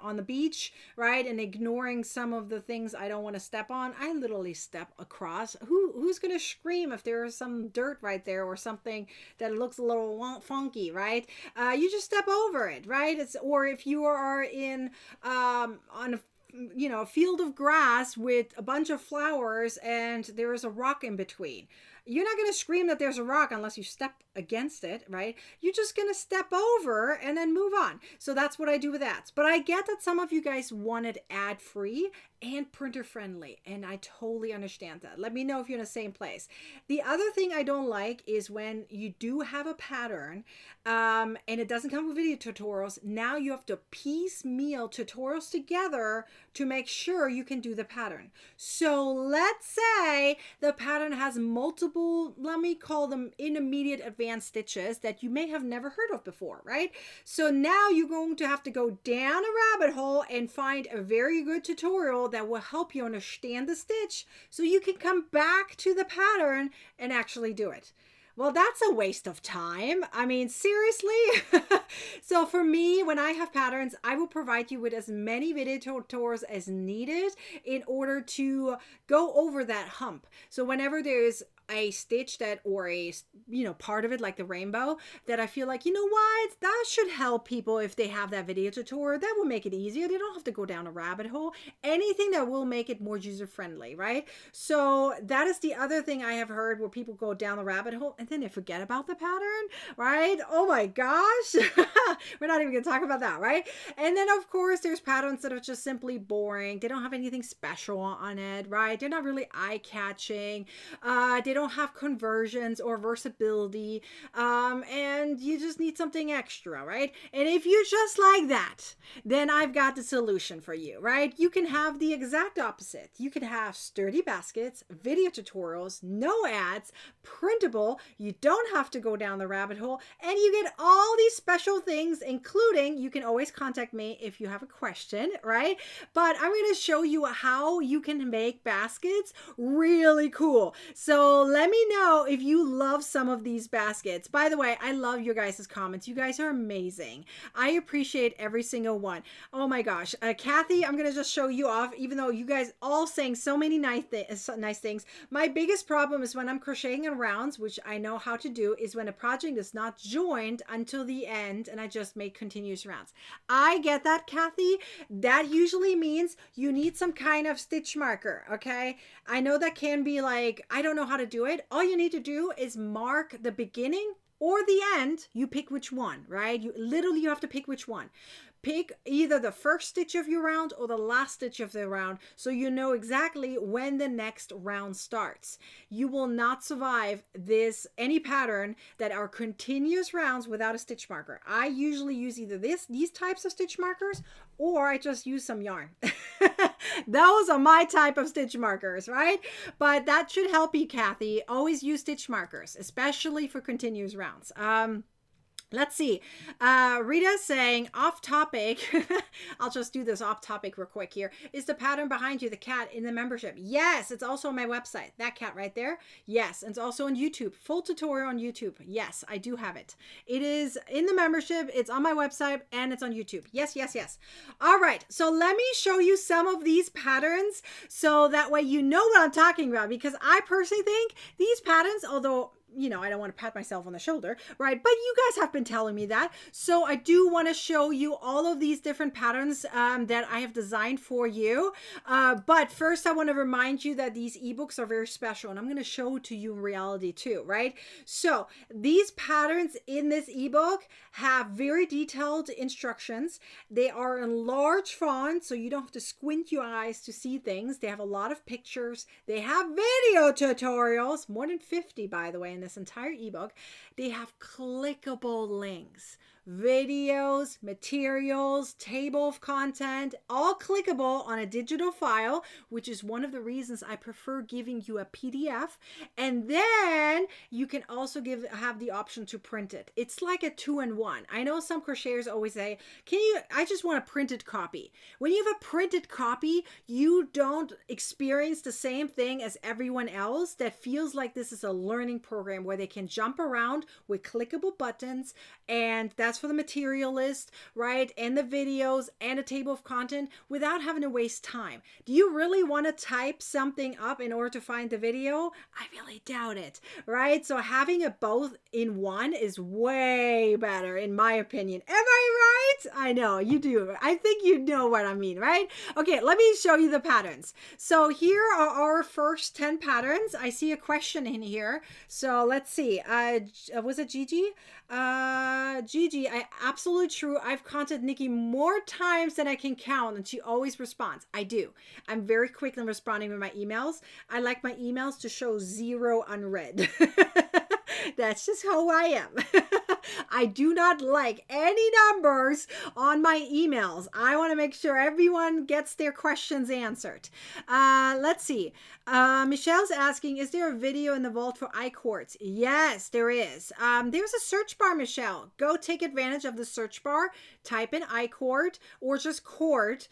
on the beach, right, and ignoring some of the things I don't want to step on. I literally step across. Who's gonna scream if there is some dirt right there or something that looks a little funky, right? You just step over it, right? It's or if you are in on a field of grass with a bunch of flowers and there is a rock in between. You're not going to scream that there's a rock unless you step against it, right? You're just going to step over and then move on. So that's what I do with ads. But I get that some of you guys wanted ad free and printer friendly, and I totally understand that. Let me know if you're in the same place. The other thing I don't like is when you do have a pattern and it doesn't come with video tutorials. Now you have to piecemeal tutorials together to make sure you can do the pattern. So let's say the pattern has multiple, let me call them intermediate advanced stitches that you may have never heard of before, right? So now you're going to have to go down a rabbit hole and find a very good tutorial that will help you understand the stitch so you can come back to the pattern and actually do it. Well, that's a waste of time. I mean, seriously? So for me, when I have patterns, I will provide you with as many video tutorials as needed in order to go over that hump. So whenever there's a stitch that, or a, part of it like the rainbow, that I feel like, what, that should help people if they have that video tutorial. That will make it easier. They don't have to go down a rabbit hole. Anything that will make it more user friendly, right? So that is the other thing I have heard, where people go down the rabbit hole and then they forget about the pattern, right? Oh my gosh. We're not even gonna talk about that, right? And then of course there's patterns that are just simply boring. They don't have anything special on it, right? They're not really eye-catching. They don't have conversions or versatility, and you just need something extra, right? And if you just like that, then I've got the solution for you, right? You can have the exact opposite. You can have sturdy baskets, video tutorials, no ads, printable. You don't have to go down the rabbit hole, and you get all these special things, including, you can always contact me if you have a question, right? But I'm going to show you how you can make baskets really cool. So let me know if you love some of these baskets. By the way, I love your guys' comments. You guys are amazing. I appreciate every single one. Oh my gosh. Kathy, I'm going to just show you off, even though you guys all saying so many nice things. My biggest problem is when I'm crocheting in rounds, which I know how to do, is when a project is not joined until the end and I just make continuous rounds. I get that, Kathy. That usually means you need some kind of stitch marker, okay? I know that can be like, I don't know how to do it. All you need to do is mark the beginning or the end. You pick which one, right? You have to pick which one. Pick either the first stitch of your round or the last stitch of the round, so you know exactly when the next round starts. You will not survive any pattern that are continuous rounds without a stitch marker. I usually use either these types of stitch markers, or I just use some yarn. Those are my type of stitch markers, right? But that should help you, Kathy. Always use stitch markers, especially for continuous rounds. Let's see. Rita's saying, off topic. I'll just do this off topic real quick here. Is the pattern behind you the cat in the membership? Yes, it's also on my website. That cat right there. Yes, and it's also on YouTube. Full tutorial on YouTube. Yes, I do have it. It is in the membership. It's on my website and it's on YouTube. Yes, yes, yes. All right. So let me show you some of these patterns so that way you know what I'm talking about, because I personally think these patterns, although I don't want to pat myself on the shoulder, right? But you guys have been telling me that. So I do want to show you all of these different patterns that I have designed for you. But first, I want to remind you that these ebooks are very special, and I'm going to show to you in reality too, right? So these patterns in this ebook have very detailed instructions. They are in large font, so you don't have to squint your eyes to see things. They have a lot of pictures. They have video tutorials, more than 50, by the way, in this entire ebook. They have clickable links. videos, materials, table of content, all clickable on a digital file, which is one of the reasons I prefer giving you a PDF. And then you can also have the option to print it. It's like a 2-in-1. I know some crocheters always say, I just want a printed copy. When you have a printed copy, you don't experience the same thing as everyone else that feels like this is a learning program where they can jump around with clickable buttons, and that's for the material list, right? And the videos and a table of content without having to waste time. Do you really want to type something up in order to find the video? I really doubt it, right? So having it both in one is way better in my opinion. Am I right? I know you do. I think you know what I mean, right? Okay, let me show you the patterns. So here are our first 10 patterns. I see a question in here. So let's see. Was it Gigi? Gigi, absolutely true. I've contacted Nikki more times than I can count, and she always responds. I do. I'm very quick in responding with my emails. I like my emails to show 0 unread. That's just how I am. I do not like any numbers on my emails. I want to make sure everyone gets their questions answered. Let's see. Michelle's asking, is there a video in the vault for I-cords? Yes, there is. There's a search bar, Michelle. Go take advantage of the search bar. Type in I-cord or just cord.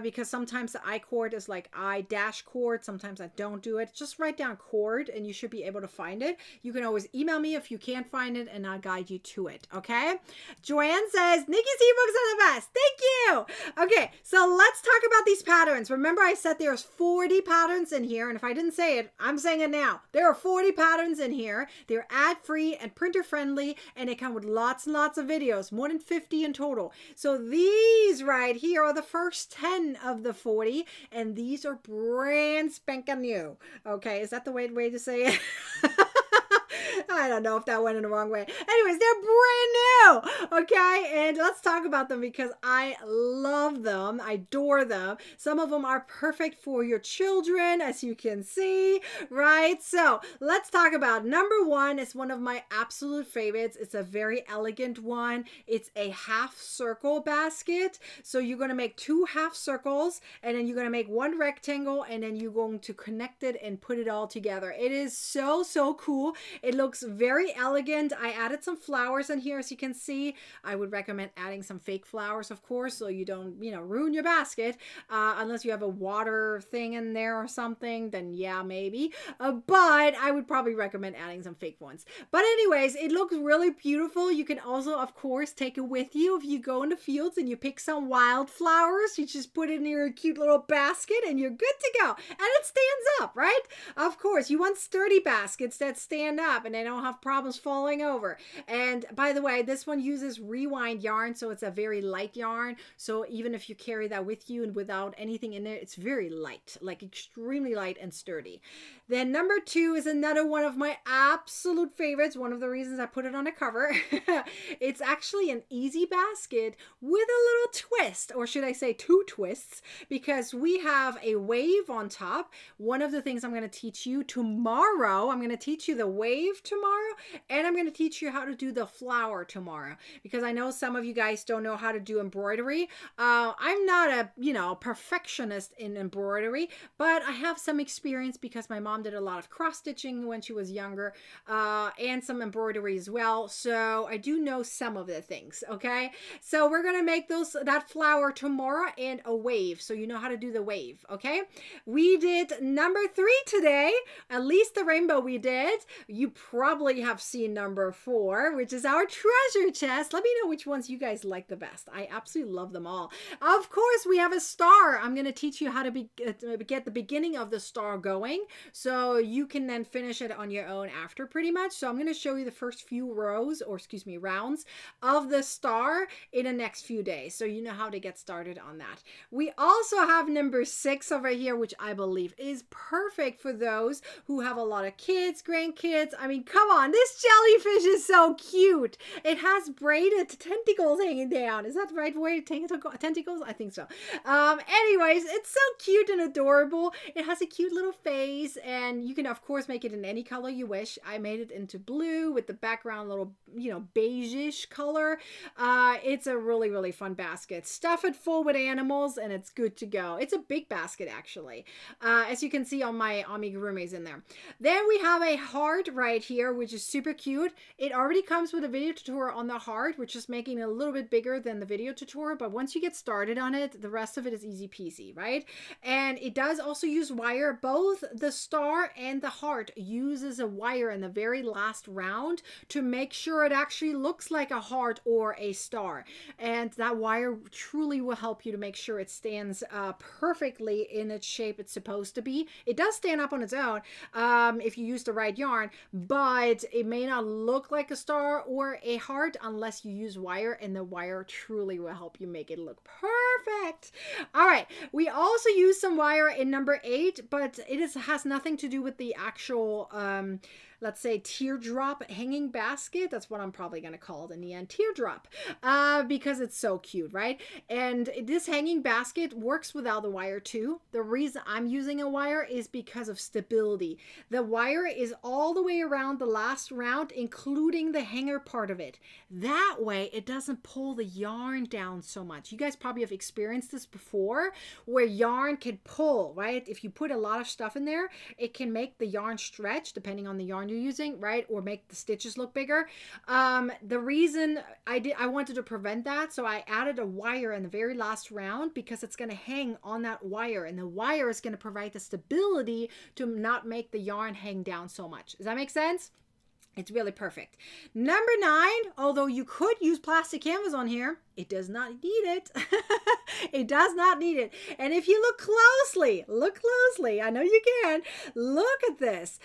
Because sometimes the I-cord is like I-cord. Sometimes I don't do it. Just write down cord and you should be able to find it. You can always email me if you can't find it and I'll guide you to it. Okay. Joanne says, Nikki's ebooks are the best. Thank you. Okay. So let's talk about these patterns. Remember I said there's 40 patterns in here. And if I didn't say it, I'm saying it now. There are 40 patterns in here. They're ad-free and printer-friendly and they come with lots and lots of videos, more than 50 in total. So these right here are the first 10 of the 40, and these are brand spanking new. Okay, is that the way to say it? I don't know if that went in the wrong way. Anyways, they're brand new. Okay, and let's talk about them because I love them. I adore them. Some of them are perfect for your children, as you can see, right? So let's talk about number 1. It's one of my absolute favorites. It's a very elegant one. It's a half circle basket. So you're going to make 2 half circles and then you're going to make 1 rectangle and then you're going to connect it and put it all together. It is so, so cool. It looks very elegant. I added some flowers in here, as you can see. I would recommend adding some fake flowers, of course, so you don't, ruin your basket. Unless you have a water thing in there or something, then yeah, maybe. But I would probably recommend adding some fake ones. But anyways, it looks really beautiful. You can also, of course, take it with you if you go in the fields and you pick some wildflowers. You just put it in your cute little basket and you're good to go. And it stands up, right? Of course, you want sturdy baskets that stand up and they don't have problems falling over. And by the way, this one uses rewind yarn, so it's a very light yarn. So even if you carry that with you and without anything in there, it's very light, like extremely light and sturdy. Then number 2 is another one of my absolute favorites. One of the reasons I put it on the cover. It's actually an easy basket with a little twist, or should I say 2 twists, because we have a wave on top. One of the things I'm going to teach you tomorrow, I'm going to teach you the wave tomorrow, and I'm going to teach you how to do the flower tomorrow, because I know some of you guys don't know how to do embroidery. I'm not a perfectionist in embroidery, but I have some experience because my mom did a lot of cross stitching when she was younger, and some embroidery as well, so I do know some of the things. Okay, so we're gonna make that flower tomorrow and a wave, so you know how to do the wave. Okay, we did number 3 today, at least the rainbow we did. You probably have seen number 4, which is our treasure chest. Let me know which ones you guys like the best. I absolutely love them all. Of course, we have a star. I'm going to teach you how to get the beginning of the star going, so you can then finish it on your own after, pretty much. So I'm going to show you the first few rounds of the star in the next few days, so you know how to get started on that. We also have number 6 over here, which I believe is perfect for those who have a lot of kids, grandkids. I mean, come come on. This jellyfish is so cute. It has braided tentacles hanging down. Is that the right way? Tentacles? I think so. Anyways, it's so cute and adorable. It has a cute little face, and you can, of course, make it in any color you wish. I made it into blue with the background little, beige-ish color. It's a really, really fun basket. Stuff it full with animals, and it's good to go. It's a big basket, actually. As you can see on my amigurumis in there. Then we have a heart right here, which is super cute. It already comes with a video tutorial on the heart, which is making it a little bit bigger than the video tutorial, but once you get started on it, the rest of it is easy peasy, right? And it does also use wire. Both the star and the heart uses a wire in the very last round to make sure it actually looks like a heart or a star. And that wire truly will help you to make sure it stands perfectly in its shape it's supposed to be. It does stand up on its own if you use the right yarn, but it may not look like a star or a heart unless you use wire, and the wire truly will help you make it look perfect. All right, we also use some wire in number 8, but it has nothing to do with the actual let's say teardrop hanging basket. That's what I'm probably going to call it in the end, teardrop, because it's so cute, right? And this hanging basket works without the wire too. The reason I'm using a wire is because of stability. The wire is all the way around the last round, including the hanger part of it. That way it doesn't pull the yarn down so much. You guys probably have experienced this before, where yarn can pull, right? If you put a lot of stuff in there, it can make the yarn stretch depending on the yarn you're using, right? Or make the stitches look bigger. The reason I wanted to prevent that, so I added a wire in the very last round because it's going to hang on that wire, and the wire is going to provide the stability to not make the yarn hang down so much. Does that make sense? It's really perfect. Number 9, although you could use plastic canvas on here, it does not need it. It does not need it. And if you look closely, I know you can, look at this.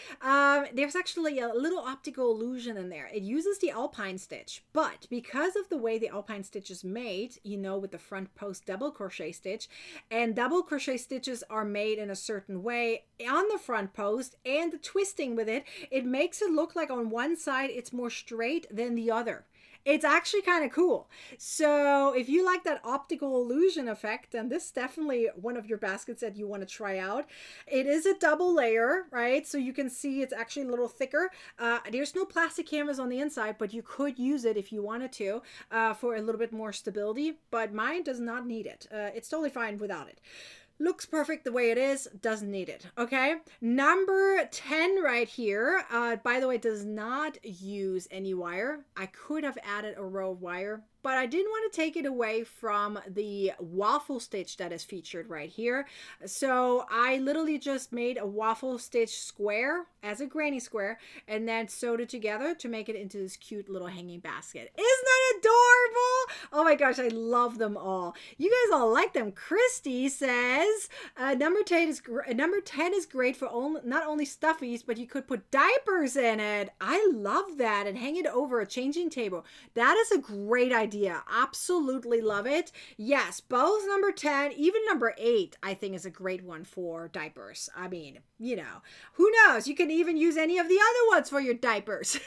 There's actually a little optical illusion in there. It uses the alpine stitch, but because of the way the alpine stitch is made, with the front post double crochet stitch, and double crochet stitches are made in a certain way on the front post, and the twisting with it, it makes it look like on one side it's more straight than the other. It's actually kind of cool. So if you like that optical illusion effect, then this is definitely one of your baskets that you want to try out. It is a double layer, right? So you can see it's actually a little thicker. There's no plastic canvas on the inside, but you could use it if you wanted to for a little bit more stability. But mine does not need it. It's totally fine without it. Looks perfect the way it is, doesn't need it, okay? Number 10 right here, by the way, does not use any wire. I could have added a row of wire, but I didn't want to take it away from the waffle stitch that is featured right here. So I literally just made a waffle stitch square as a granny square and then sewed it together to make it into this cute little hanging basket. Isn't that adorable? Oh my gosh, I love them all. You guys all like them. Christy says number 10 is great for not only stuffies, but you could put diapers in it. I love that, and hang it over a changing table. That is a great idea. Absolutely love it. Yes, both number 10, even number 8, I think is a great one for diapers. I mean, who knows? You can even use any of the other ones for your diapers.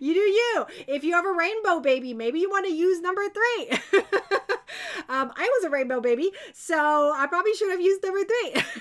You do you. If you have a rainbow baby, maybe you want to use number 3. I was a rainbow baby, so I probably should have used number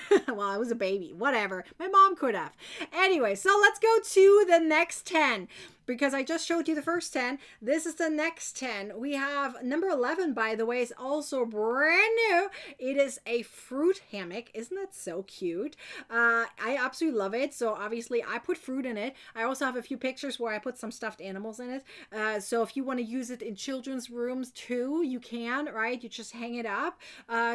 3. Well, I was a baby, whatever. My mom could have. Anyway, so let's go to the next 10. Because I just showed you the first 10. This is the next 10. We have number 11, by the way, is also brand new. It is a fruit hammock. Isn't that so cute? I absolutely love it. So obviously I put fruit in it. I also have a few pictures where I put some stuffed animals in it. So if you want to use it in children's rooms too, you can, right? You just hang it up.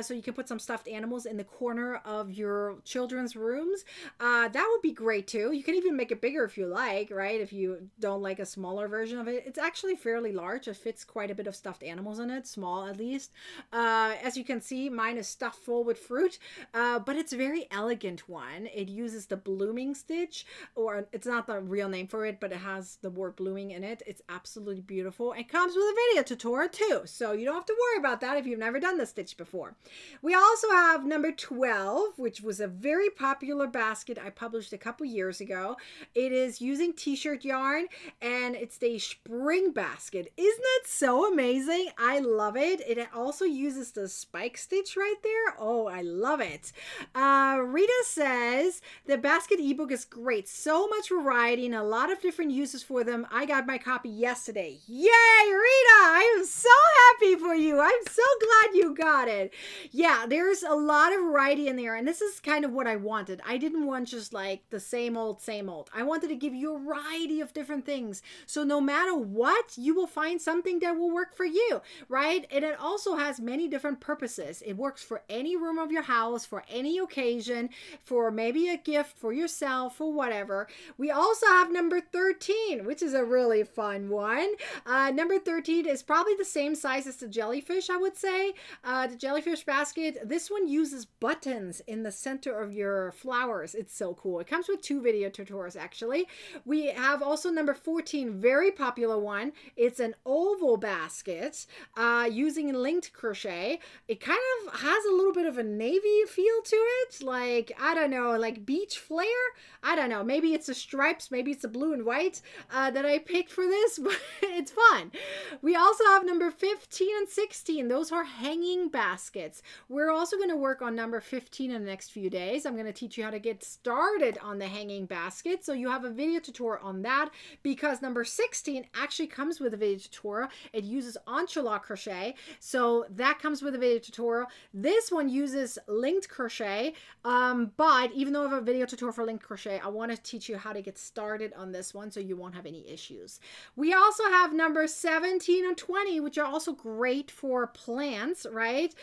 So you can put some stuffed animals in the corner of your children's rooms. That would be great too. You can even make it bigger if you like, right? If you don't like a smaller version of it. It's actually fairly large. It fits quite a bit of stuffed animals in it, small at least. As you can see, mine is stuffed full with fruit, but it's a very elegant one. It uses the blooming stitch, or it's not the real name for it, but it has the word blooming in it. It's absolutely beautiful. It comes with a video tutorial too, so you don't have to worry about that if you've never done the stitch before. We also have number 12, which was a very popular basket I published a couple years ago. It is using t-shirt yarn, and it's the spring basket. Isn't it so amazing? I love it. It also uses the spike stitch right there. Oh, I love it. Rita says the basket ebook is great. So much variety and a lot of different uses for them. I got my copy yesterday. Yay, Rita! I am so happy for you. I'm so glad you got it. Yeah, there's a lot of variety in there, and this is kind of what I wanted. I didn't want just like the same old, same old. I wanted to give you a variety of different things. So no matter what, you will find something that will work for you, right? And it also has many different purposes. It works for any room of your house, for any occasion, for maybe a gift for yourself, or whatever. We also have number 13, which is a really fun one. Number 13 is probably the same size as the jellyfish, I would say. The jellyfish basket, this one uses buttons in the center of your flowers. It's so cool. It comes with 2 video tutorials, actually. We have also number 14, very popular one. It's an oval basket using linked crochet. It kind of has a little bit of a navy feel to it, like, I don't know, like beach flare. I don't know, maybe it's the stripes, maybe it's the blue and white that I picked for this, but it's fun. We also have number 15 and 16. Those are hanging baskets. We're also going to work on number 15 in the next few days. I'm going to teach you how to get started on the hanging basket, so you have a video tutorial on that, because number 16 actually comes with a video tutorial. It uses entrelac crochet, so that comes with a video tutorial. This one uses linked crochet, but even though I have a video tutorial for linked crochet, I want to teach you how to get started on this one so you won't have any issues. We also have number 17 and 20, which are also great for plants, right?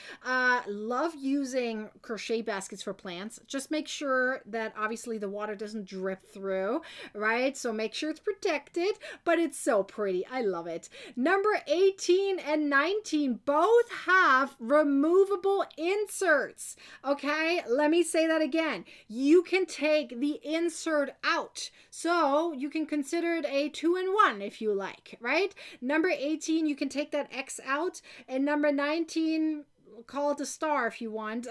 Love using crochet baskets for plants. Just make sure that obviously the water doesn't drip through, right? So make sure it's protected, but it's so pretty. I love it. Number 18 and 19 both have removable inserts. Okay, let me say that again. You can take the insert out, so you can consider it a 2-in-1 if you like, right? Number 18, you can take that X out, and number 19, call it a star if you want.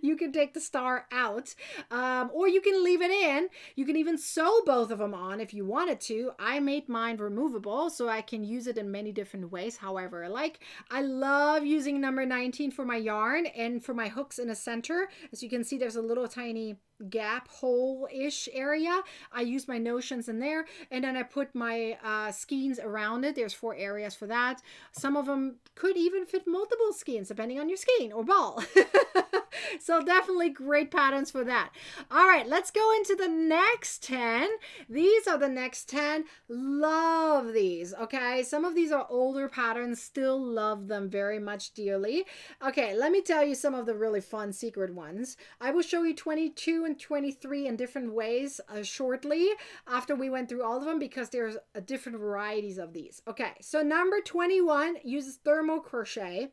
You can take the star out, or you can leave it in. You can even sew both of them on if you wanted to. I made mine removable, so I can use it in many different ways, however I like. I love using number 19 for my yarn and for my hooks in the center. As you can see, there's a little tiny gap hole-ish area. I use my notions in there, and then I put my skeins around it. There's 4 areas for that. Some of them could even fit multiple skeins depending on your skein or ball. So definitely great patterns for that. All right, let's go into the next 10. These are the next 10. Love these, okay? Some of these are older patterns, still love them very much dearly. Okay, let me tell you some of the really fun secret ones. I will show you 22 and 23 in different ways shortly after we went through all of them, because there's different varieties of these. Okay, so number 21 uses thermal crochet.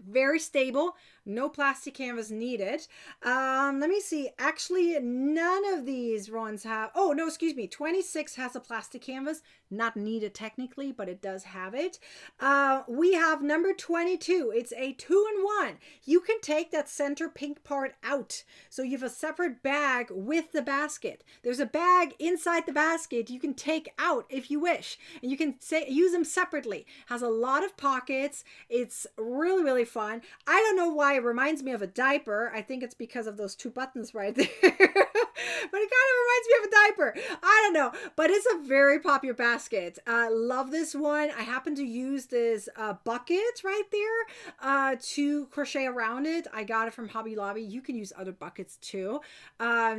Very stable, no plastic canvas needed. Let me see. Actually, none of these ones have, oh no, excuse me, 26 has a plastic canvas, not needed technically, but it does have it. We have number 22. It's a 2-in-1. You can take that center pink part out, so you have a separate bag with the basket. There's a bag inside the basket you can take out if you wish, and you can use them separately. Has a lot of pockets. It's really, really fun. I don't know why it reminds me of a diaper. I think it's because of those 2 buttons right there. But it kind of reminds me of a diaper. I don't know, but it's a very popular basket. Love this one. I happen to use this bucket right there to crochet around it. I got it from Hobby Lobby. You can use other buckets too.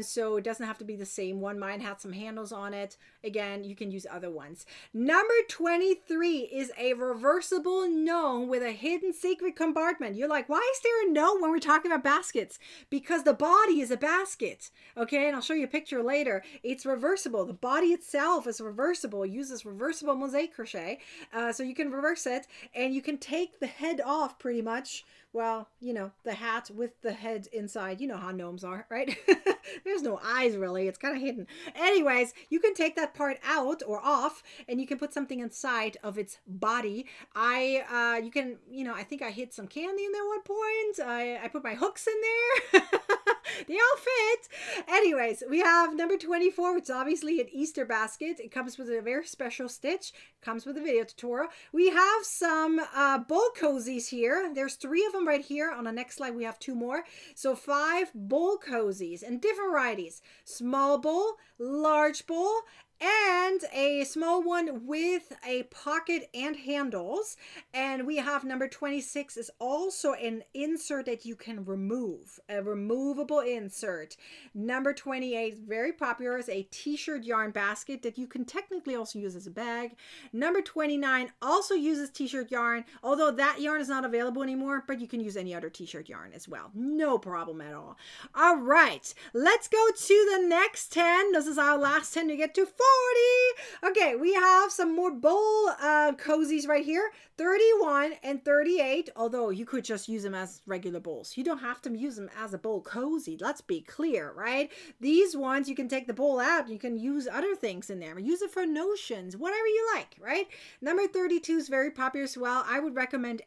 So it doesn't have to be the same one. Mine had some handles on it. Again, you can use other ones. Number 23 is a reversible gnome with a hidden secret compartment. You're like, why is there a gnome when we're talking about baskets? Because the body is a basket. Okay, and I'll show show you a picture later. It's reversible. The body itself is reversible. It uses reversible mosaic crochet. So you can reverse it and you can take the head off pretty much. Well, you know, the hat with the head inside. You know how gnomes are, right? There's no eyes really. It's kind of hidden. Anyways, you can take that part out or off and you can put something inside of its body. You can, you know, I think I hid some candy in there one point. I put my hooks in there. They all fit. Anyways, we have number 24, which is obviously an Easter basket. It comes with a very special stitch. Comes with a video tutorial. We have some bowl cozies here. There's 3 of them right here. On the next slide, we have 2 more. So 5 bowl cozies and different varieties. Small bowl, large bowl, and a small one with a pocket and handles. And we have number 26 is also an insert that you can remove, a removable insert. Number 28 is very popular, is a t-shirt yarn basket that you can technically also use as a bag. Number 29 also uses t-shirt yarn, although that yarn is not available anymore, but you can use any other t-shirt yarn as well. No problem at all. All right, let's go to the next 10. This is our last 10 to get to 40. Okay, we have some more bowl cozies right here. 31 and 38, although you could just use them as regular bowls. You don't have to use them as a bowl cozy. Let's be clear, right? These ones, you can take the bowl out and you can use other things in there. Use it for notions, whatever you like, right? Number 32 is very popular as well. I would recommend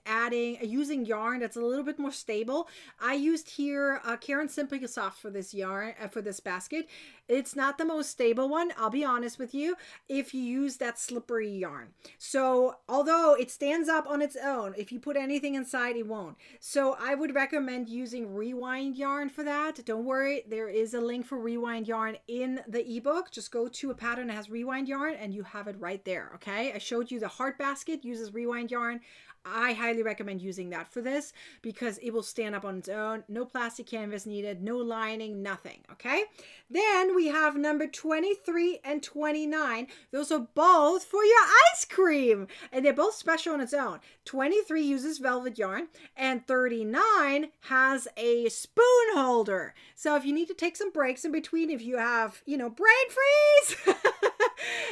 using yarn that's a little bit more stable. I used here Karen Simply Soft for this yarn, for this basket. It's not the most stable one, I'll be honest with you, if you use that slippery yarn. So although it stands up on its own, if you put anything inside, it won't. So I would recommend using rewind yarn for that. Don't worry, there is a link for rewind yarn in the ebook. Just go to a pattern that has rewind yarn and you have it right there, okay? I showed you the heart basket uses rewind yarn. I highly recommend using that for this because it will stand up on its own. No plastic canvas needed, no lining, nothing, okay? Then we have number 23 and 29. Those are both for your ice cream, and they're both special on its own. 23 uses velvet yarn, and 39 has a spoon holder. So if you need to take some breaks in between, if you have, you know, brain freeze,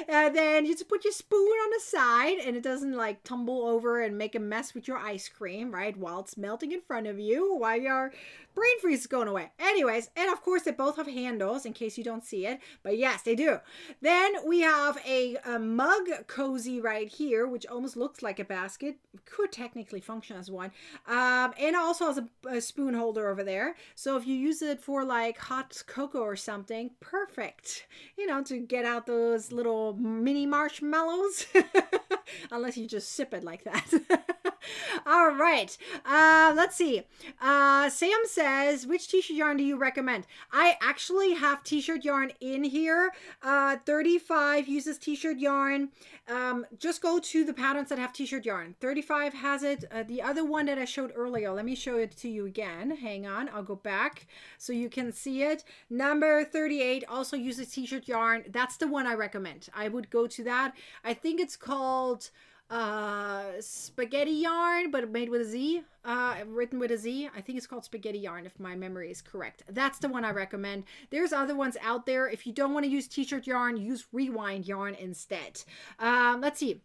and then you just put your spoon on the side and it doesn't like tumble over and make a mess with your ice cream, right? While it's melting in front of you, while your brain freeze is going away. Anyways, and of course they both have handles in case you don't see it, but yes, they do. Then we have a mug cozy right here, which almost looks like a basket. Could technically function as one. And also has a spoon holder over there. So if you use it for like hot cocoa or something, perfect. You know, to get out those little mini marshmallows. Unless you just sip it like that. All right. Let's see. Sam says, which t-shirt yarn do you recommend? I actually have t-shirt yarn in here. 35 uses t-shirt yarn. Just go to the patterns that have t-shirt yarn. 35 has it. The other one that I showed earlier, let me show it to you again. Hang on. I'll go back so you can see it. Number 38 also uses t-shirt yarn. That's the one I recommend. I would go to that. I think it's called spaghetti yarn, but made with a Z, written with a Z. I think it's called spaghetti yarn if my memory is correct. That's the one I recommend. There's other ones out there. If you don't want to use t-shirt yarn, use rewind yarn instead. Let's see.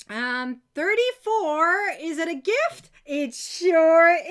34, is it a gift? It sure is.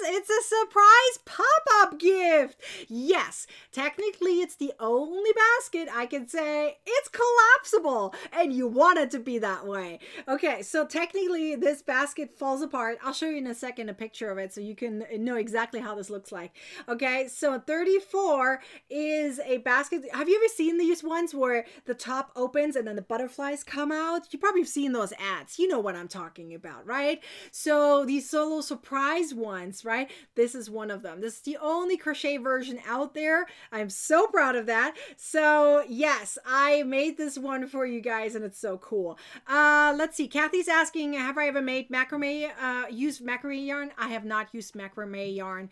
It's a surprise pop-up gift. Yes, technically it's the only basket I can say it's collapsible and you want it to be that way. Okay, so technically this basket falls apart. I'll show you in a second a picture of it so you can know exactly how this looks like. Okay, so 34 is a basket. Have you ever seen these ones where the top opens and then the butterflies come out? You probably have seen those ads. You know what I'm talking about, right? So these solo surprise ones, right? This is one of them. This is the only crochet version out there. I'm so proud of that. So yes, I made this one for you guys and it's so cool. Let's see. Kathy's asking, have I ever made macrame, used macrame yarn? I have not used macrame yarn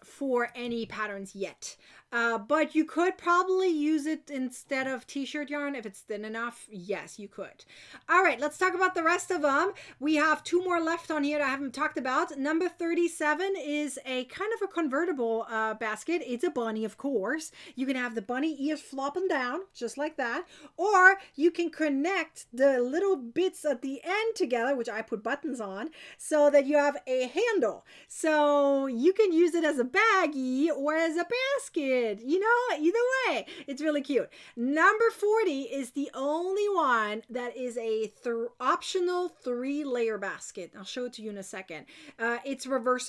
for any patterns yet. But you could probably use it instead of t-shirt yarn if it's thin enough. Yes, you could. All right, let's talk about the rest of them. We have 2 more left on here that I haven't talked about. Number 36 47 is a kind of a convertible basket. It's a bunny, of course. You can have the bunny ears flopping down, just like that. Or you can connect the little bits at the end together, which I put buttons on, so that you have a handle. So you can use it as a baggie or as a basket, you know, either way. It's really cute. Number 40 is the only one that is a optional 3-layer basket. I'll show it to you in a second. It's reversible.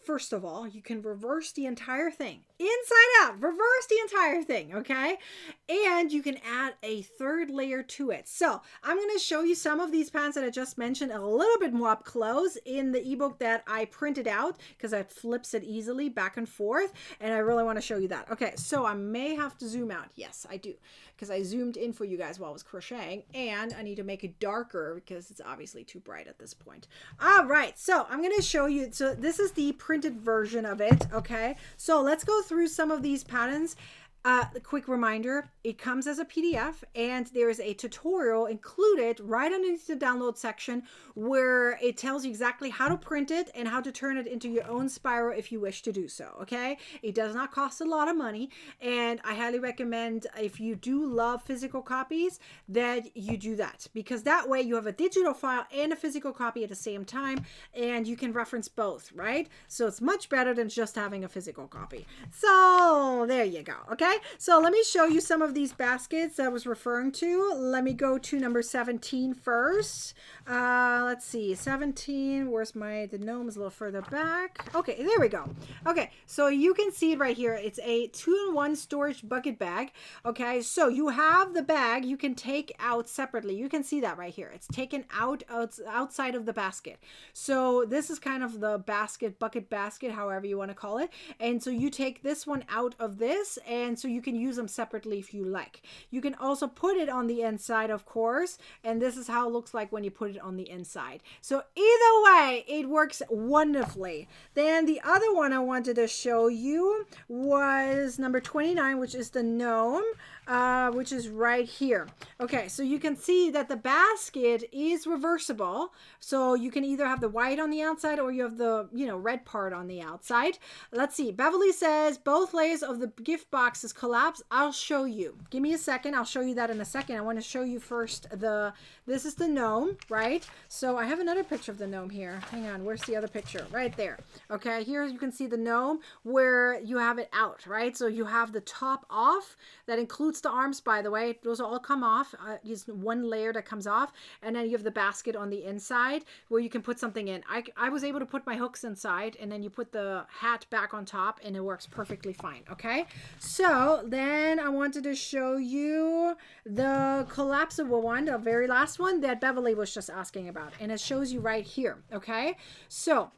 First of all, you can reverse the entire thing. Inside out, reverse the entire thing, okay? And you can add a 3rd layer to it. So I'm going to show you some of these patterns that I just mentioned a little bit more up close in the ebook that I printed out, because it flips it easily back and forth, and I really want to show you that. Okay, so I may have to zoom out. Yes, I do, because I zoomed in for you guys while I was crocheting, and I need to make it darker because it's obviously too bright at this point. All right, so I'm going to show you. So this is the printed version of it, okay? So let's go through some of these patterns. A quick reminder, it comes as a PDF, and there's a tutorial included right underneath the download section where it tells you exactly how to print it and how to turn it into your own spiral if you wish to do so, okay? It does not cost a lot of money, and I highly recommend, if you do love physical copies, that you do that, because that way you have a digital file and a physical copy at the same time, and you can reference both, right? So it's much better than just having a physical copy. So there you go, okay? So let me show you some of these baskets I was referring to. Let me go to number 17 first. Let's see, 17, where's the gnome is a little further back. Okay, there we go. Okay, so you can see it right here. It's a 2-in-1 storage bucket bag. Okay, so you have the bag you can take out separately. You can see that right here. It's taken outside of the basket. So this is kind of the bucket basket, however you want to call it. And so you take this one out of this, and so you can use them separately if you like. You can also put it on the inside, of course, and this is how it looks like when you put it on the inside. So either way, it works wonderfully. Then the other one I wanted to show you was number 29, which is the gnome, which is right here. Okay, so you can see that the basket is reversible. So you can either have the white on the outside or you have the, red part on the outside. Let's see. Beverly says both layers of the gift boxes collapse. I'll show you. Give me a second. I'll show you that in a second. I want to show you first this is the gnome, right? So I have another picture of the gnome here. Hang on. Where's the other picture? Right there. Okay, here you can see the gnome where you have it out, right? So you have the top off. That includes the arms, by the way. Those all come off. Just one layer that comes off. And then you have the basket on the inside where you can put something in. I was able to put my hooks inside, and then you put the hat back on top, and it works perfectly fine, okay? So then I wanted to show you the collapsible one, the very last one that Beverly was just asking about. And it shows you right here, okay? So,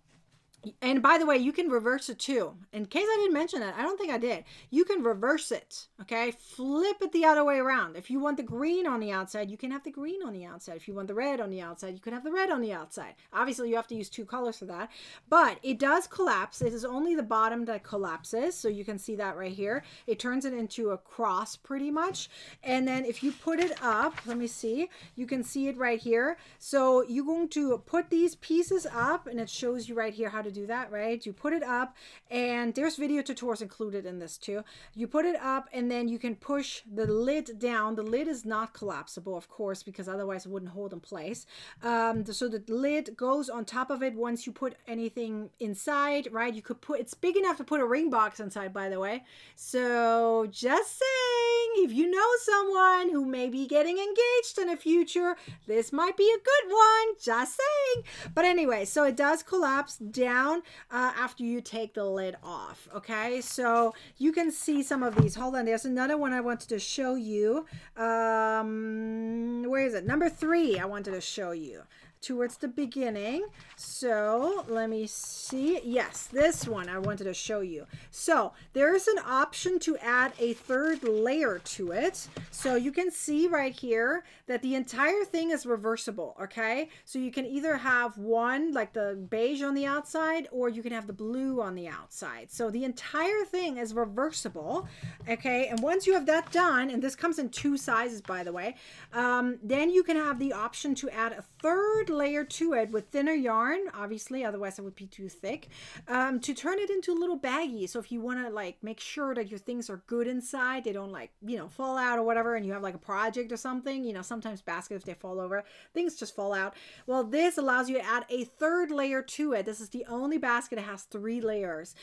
and by the way, you can reverse it too. In case I didn't mention it, I don't think I did. You can reverse it, okay? Flip it the other way around. If you want the green on the outside, you can have the green on the outside. If you want the red on the outside, you can have the red on the outside. Obviously, you have to use 2 colors for that. But it does collapse. It is only the bottom that collapses. So you can see that right here. It turns it into a cross pretty much. And then if you put it up, let me see. You can see it right here. So you're going to put these pieces up, and it shows you right here how to do that, right? You put it up, and there's video tutorials included in this too. You put it up, and then you can push the lid down. The lid is not collapsible, of course, because otherwise it wouldn't hold in place. So the lid goes on top of it once you put anything inside, right? You could it's big enough to put a ring box inside, by the way. So just saying, if you know someone who may be getting engaged in the future, this might be a good one. Just saying. But anyway, so it does collapse down after you take the lid off, okay? So you can see some of these. Hold on, there's another one I wanted to show you. Where is it? Number 3 I wanted to show you towards the beginning. So let me see. Yes, this one I wanted to show you. So there's an option to add a 3rd layer to it. So you can see right here that the entire thing is reversible, okay? So you can either have one like the beige on the outside, or you can have the blue on the outside. So the entire thing is reversible, okay? And once you have that done, and this comes in 2 sizes, by the way, then you can have the option to add a 3rd layer to it with thinner yarn, obviously, otherwise it would be too thick, to turn it into a little baggie. So if you want to like make sure that your things are good inside, they don't like, you know, fall out or whatever, and you have like a project or something, you know, sometimes baskets, if they fall over, things just fall out. Well, this allows you to add a third layer to it. This is the only basket that has 3 layers,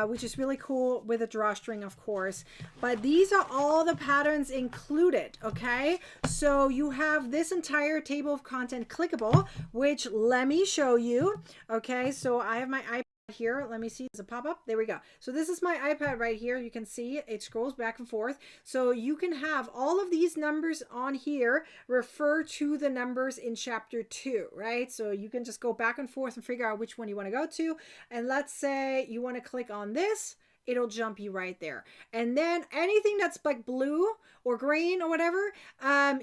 which is really cool, with a drawstring, of course. But these are all the patterns included, okay? So you have this entire table of content clickable, which let me show you. Okay, so I have my iPad here. Let me see. Does it pop up? There we go. So this is my iPad right here. You can see it scrolls back and forth. So you can have all of these numbers on here refer to the numbers in chapter 2, right? So you can just go back and forth and figure out which one you want to go to. And let's say you want to click on this. It'll jump you right there. And then anything that's like blue or green or whatever,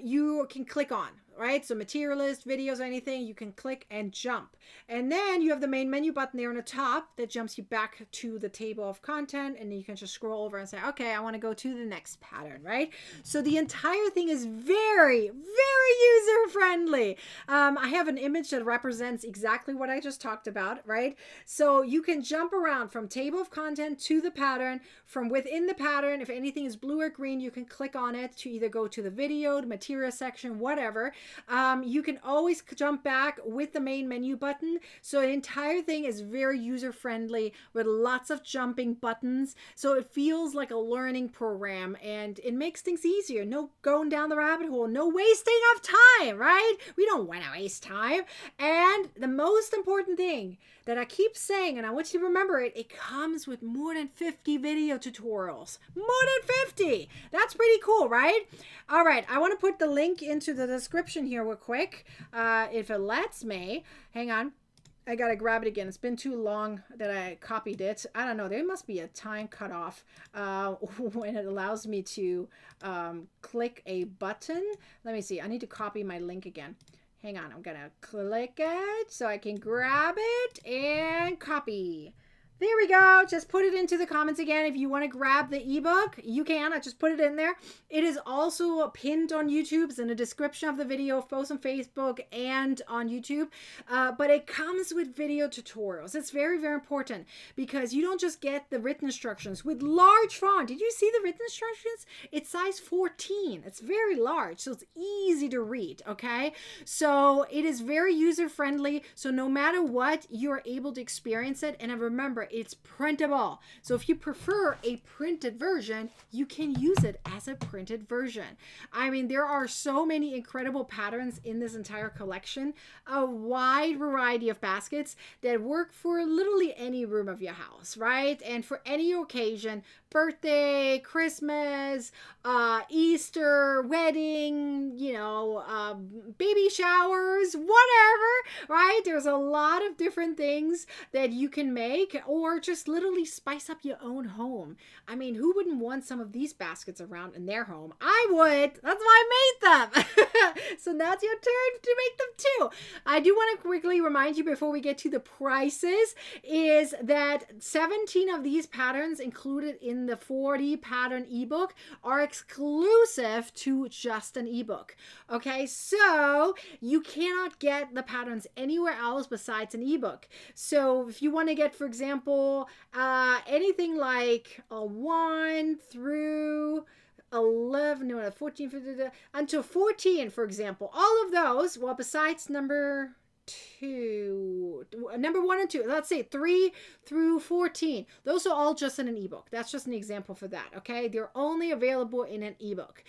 you can click on, right? So materialist, videos, anything, you can click and jump. And then you have the main menu button there on the top that jumps you back to the table of content, and you can just scroll over and say, okay, I want to go to the next pattern, right? So the entire thing is very, very user friendly. I have an image that represents exactly what I just talked about, right? So you can jump around from table of content to the pattern. From within the pattern, if anything is blue or green, you can click on it to either go to the video, the material section, whatever. You can always jump back with the main menu button. So the entire thing is very user friendly with lots of jumping buttons. So it feels like a learning program, and it makes things easier. No going down the rabbit hole, no wasting of time, right? We don't want to waste time. And the most important thing that I keep saying, and I want you to remember it, it comes with more than 50 video tutorials. More than 50. That's pretty cool, right? All right, I want to put the link into the description here real quick, if it lets me. Hang on. I gotta grab it again. It's been too long that I copied it. I don't know. There must be a time cutoff when it allows me to click a button. Let me see. I need to copy my link again. Hang on. I'm gonna click it so I can grab it and copy. There we go. Just put it into the comments again. If you want to grab the ebook, you can. I just put it in there. It is also pinned on YouTube. It's in the description of the video, both on Facebook and on YouTube. But it comes with video tutorials. It's very, very important because you don't just get the written instructions with large font. Did you see the written instructions? It's size 14. It's very large, so it's easy to read, okay? So it is very user-friendly. So no matter what, you're able to experience it. And remember, it's printable. So if you prefer a printed version, you can use it as a printed version. I mean, there are so many incredible patterns in this entire collection, a wide variety of baskets that work for literally any room of your house, right? And for any occasion, birthday, Christmas, Easter, wedding, you know, baby showers, whatever, right? There's a lot of different things that you can make, or just literally spice up your own home. I mean, who wouldn't want some of these baskets around in their home? I would. That's why I made them. So now it's your turn to make them too. I do want to quickly remind you before we get to the prices is that 17 of these patterns included in the 40 pattern ebook are exclusive to just an ebook. Okay, so you cannot get the patterns anywhere else besides an ebook. So if you want to get, for example, anything like a 1 through 11, no, 14, 15, until 14, for example, all of those, well, besides number 1 and 2, let's say 3 through 14, those are all just in an ebook. That's just an example for that. Okay, they're only available in an ebook.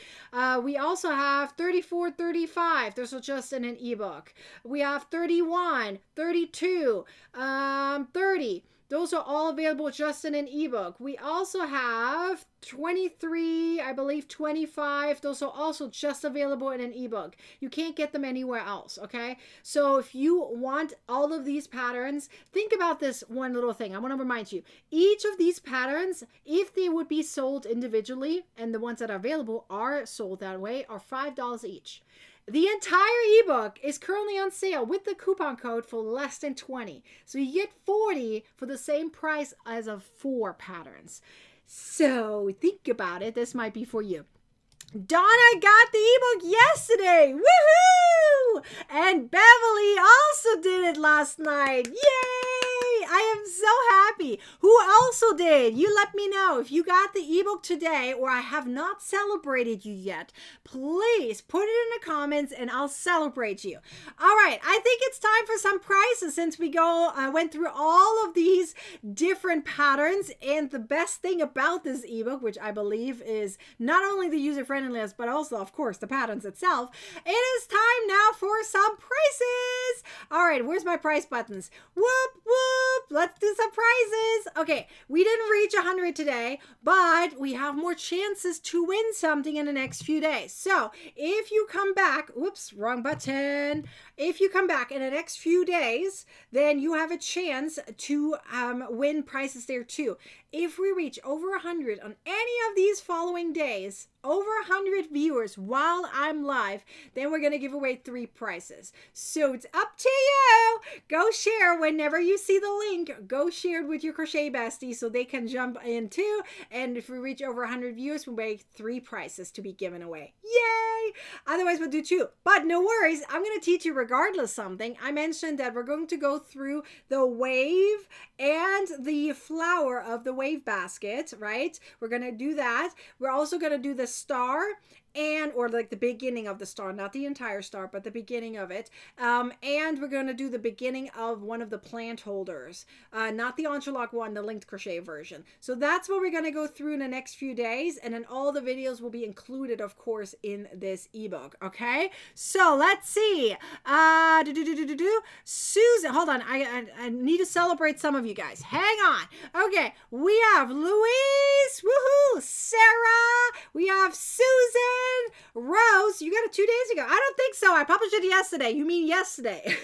We also have 34, 35, those are just in an ebook. We have 31, 32, 30. Those are all available just in an ebook. We also have 23, I believe 25. Those are also just available in an ebook. You can't get them anywhere else, okay? So if you want all of these patterns, think about this one little thing. I want to remind you, each of these patterns, if they would be sold individually, and the ones that are available are sold that way, are $5 each. The entire ebook is currently on sale with the coupon code for less than 20. So you get 40 for the same price as of 4 patterns. So think about it. This might be for you. Donna got the ebook yesterday. Woohoo! Woohoo! And Beverly also did it last night. Yay! I am so happy. Who also did? You let me know if you got the ebook today or I have not celebrated you yet. Please put it in the comments and I'll celebrate you. All right, I think it's time for some prizes since we went through all of these different patterns. And the best thing about this ebook, which I believe is not only the user-friendliness, but also, of course, the patterns itself, it is time now for some prizes. All right, where's my prize buttons? Whoop, whoop. Let's do some prizes. Okay, we didn't reach 100 today, but we have more chances to win something in the next few days. So if you come back, whoops, wrong button. If you come back in the next few days, then you have a chance to win prizes there too. If we reach over 100 on any of these following days, over 100 viewers while I'm live, then we're going to give away 3 prizes. So it's up to you. Go share whenever you see the link. Go share it with your crochet besties so they can jump in too. And if we reach over 100 viewers, we'll make 3 prizes to be given away. Yay! Otherwise, we'll do 2. But no worries. I'm going to teach you regardless something. I mentioned that we're going to go through the wave and the flower of the wave basket, right? We're going to do that. We're also going to do the star or like the beginning of the star, not the entire star, but the beginning of it. And we're going to do the beginning of one of the plant holders, not the interlock one, the linked crochet version. So that's what we're going to go through in the next few days. And then all the videos will be included, of course, in this ebook. Okay. So let's see. Susan, hold on. I need to celebrate some of you guys. Hang on. Okay. We have Louise. Woohoo. Sarah. We have Susan. Rose, you got it 2 days ago. I don't think so. I published it yesterday. You mean yesterday.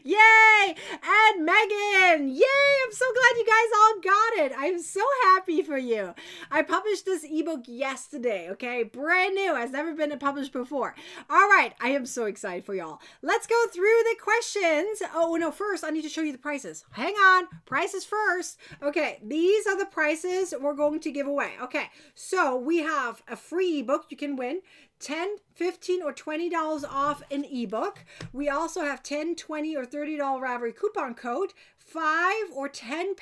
Yay! And Megan! Yay! I'm so glad you guys all got it. I'm so happy for you. I published this ebook yesterday, okay? Brand new. Has never been published before. All right. I am so excited for y'all. Let's go through the questions. Oh, no. First, I need to show you the prices. Hang on. Prices first. Okay. These are the prices we're going to give away. Okay. So we have a free ebook you can win. $10, $15, or $20 off an ebook. We also have $10, $20, or $30 Ravelry coupon code, 5 or 10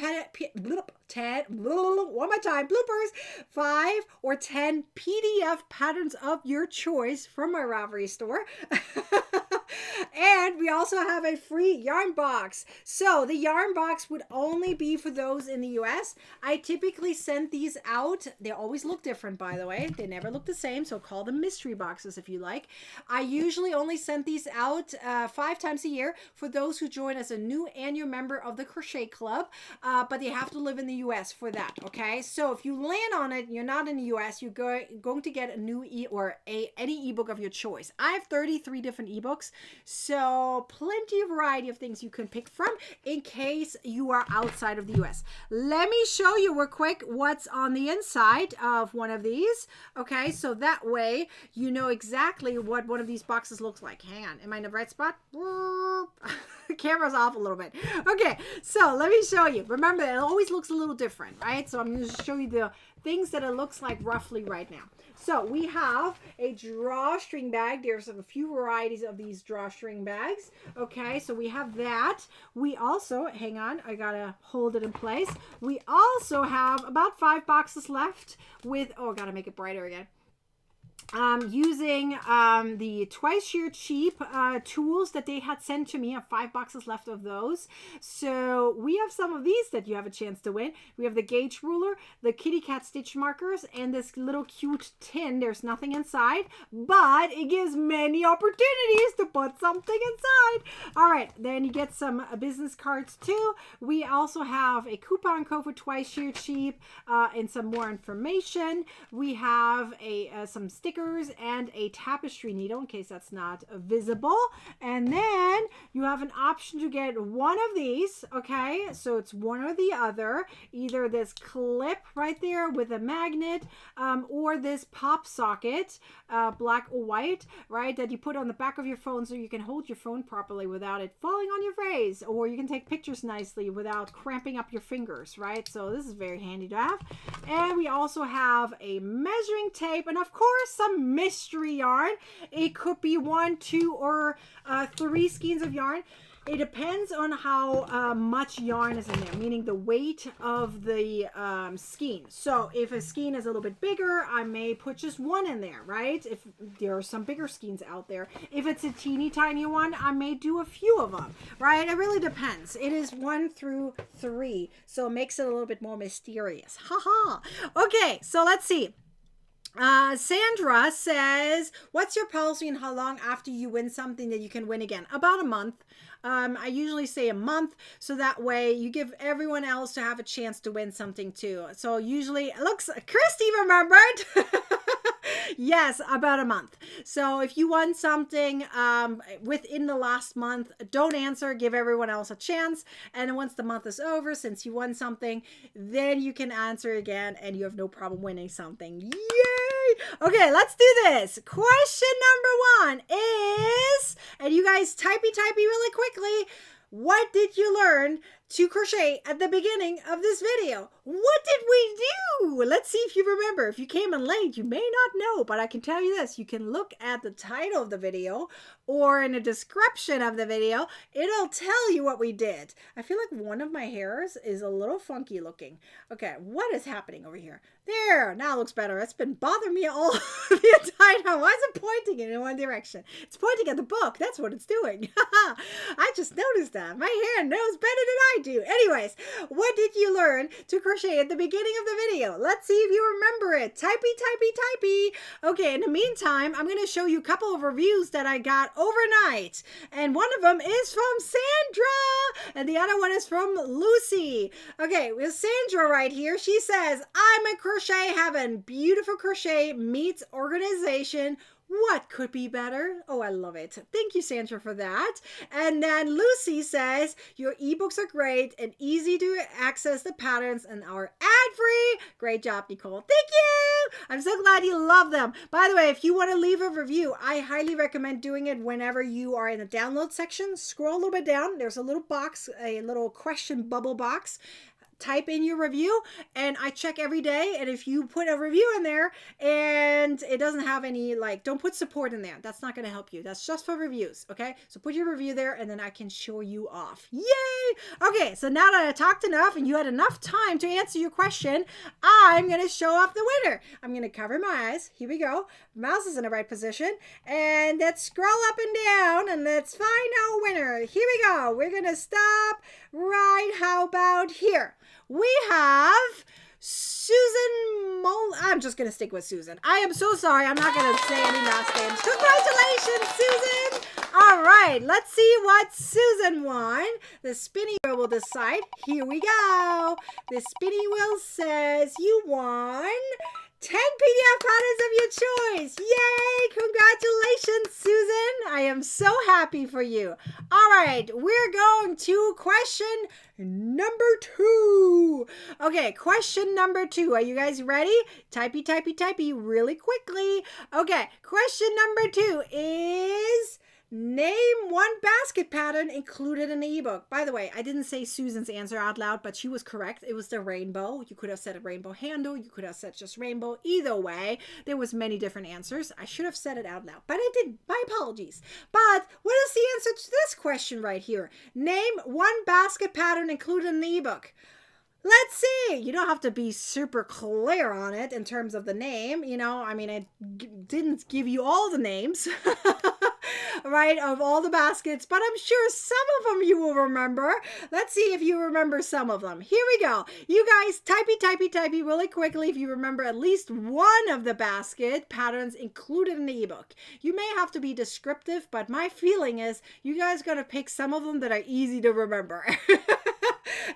one more time, bloopers, 5 or 10 PDF patterns of your choice from my Ravelry store. And we also have a free yarn box. So the yarn box would only be for those in the US. I typically send these out. They always look different, by the way. They never look the same, so call them mystery boxes if you like. I usually only send these out 5 times a year for those who join as a new annual member of the Crochet Club, but they have to live in the US for that, okay? So if you land on it, you're not in the US, you're going to get a new any ebook of your choice. I have 33 different ebooks, so plenty of variety of things you can pick from in case you are outside of the US. Let me show you real quick what's on the inside of one of these. Okay, so that way you know exactly what one of these boxes looks like. Hang on, am I in the right spot? The camera's off a little bit. Okay, so let me show you. Remember, it always looks a little different, right? So I'm going to show you the things that it looks like roughly right now. So we have a drawstring bag. There's a few varieties of these drawstring bags. Okay, so we have that. We also, hang on, I gotta hold it in place. We also have about 5 boxes left with, oh, I gotta make it brighter again. Using the Twice Sheer Cheap tools that they had sent to me. I have 5 boxes left of those. So we have some of these that you have a chance to win. We have the gauge ruler, the kitty cat stitch markers, and this little cute tin. There's nothing inside, but it gives many opportunities to put something inside. All right, then you get some business cards too. We also have a coupon code for Twice Sheer Cheap and some more information. We have some stickers and a tapestry needle in case that's not visible, and then you have an option to get one of these. Okay, so it's one or the other, either this clip right there with a magnet or this pop socket, black or white, right, that you put on the back of your phone so you can hold your phone properly without it falling on your face, or you can take pictures nicely without cramping up your fingers, right? So this is very handy to have. And we also have a measuring tape, and of course some some mystery yarn. It could be 1, 2, or 3 skeins of yarn. It depends on how much yarn is in there, meaning the weight of the skein. So if a skein is a little bit bigger, I may put just 1 in there, right? If there are some bigger skeins out there. If it's a teeny tiny one, I may do a few of them, right? It really depends. It is 1 through 3, so it makes it a little bit more mysterious. Haha. Okay, so let's see. Sandra says, what's your policy and how long after you win something that you can win again? About a month. I usually say a month, so that way you give everyone else to have a chance to win something too. So usually, looks, Christy remembered. Yes, about a month. So if you won something within the last month, don't answer, give everyone else a chance. And once the month is over, since you won something, then you can answer again and you have no problem winning something. Yay! Okay, let's do this. Question number 1 is, and you guys typey really quickly, what did you learn to crochet at the beginning of this video? What did we do? Let's see if you remember. If you came in late, you may not know, but I can tell you this. You can look at the title of the video or in the description of the video. It'll tell you what we did. I feel like one of my hairs is a little funky looking. Okay, what is happening over here? There, now it looks better. It's been bothering me all the entire time. Why is it pointing in one direction? It's pointing at the book. That's what it's doing. I just noticed that. My hair knows better than I do. Anyways, what did you learn to crochet at the beginning of the video? Let's see if you remember it. Typey. Okay, in the meantime, I'm going to show you a couple of reviews that I got overnight. And one of them is from Sandra. And the other one is from Lucy. Okay, with Sandra right here, she says, I'm a crochet heaven. Beautiful crochet meets organization. What could be better? Oh, I love it. Thank you, Sandra, for that. And then Lucy says, your ebooks are great and easy to access the patterns and are ad-free. Great job, Nicole. Thank you. I'm so glad you love them. By the way, if you want to leave a review, I highly recommend doing it whenever you are in the download section. Scroll a little bit down. There's a little box, a little question bubble box. Type in your review and I check every day, and if you put a review in there and it doesn't have any, like, don't put support in there, that's not going to help you. That's just for reviews. Okay, so put your review there and then I can show you off. Yay! Okay, so now that I talked enough and you had enough time to answer your question, I'm going to show off the winner. I'm going to cover my eyes. Here we go. Mouse is in the right position, and let's scroll up and down and let's find our winner. Here we go. We're going to stop right, how about here? We have Susan I'm just going to stick with Susan. I am so sorry. I'm not going to say any last names. Congratulations, Susan. All right. Let's see what Susan won. The spinning wheel will decide. Here we go. The spinning wheel says you won 10 PDF patterns of your choice. Yay! Congratulations, Susan. I am so happy for you. All right, we're going to question number 2. Okay, question number 2. Are you guys ready? Typey really quickly. Okay, question number 2 is name one basket pattern included in the ebook. By the way, I didn't say Susan's answer out loud, but she was correct. It was the rainbow. You could have said a rainbow handle. You could have said just rainbow. Either way, there was many different answers. I should have said it out loud, but I didn't. My apologies. But what is the answer to this question right here? Name one basket pattern included in the ebook. Let's see. You don't have to be super clear on it in terms of the name. You know, I mean, I didn't give you all the names. Right, of all the baskets, but I'm sure some of them you will remember. Let's see if you remember some of them. Here we go. You guys typey really quickly if you remember at least one of the basket patterns included in the ebook. You may have to be descriptive, but my feeling is you guys are going to pick some of them that are easy to remember.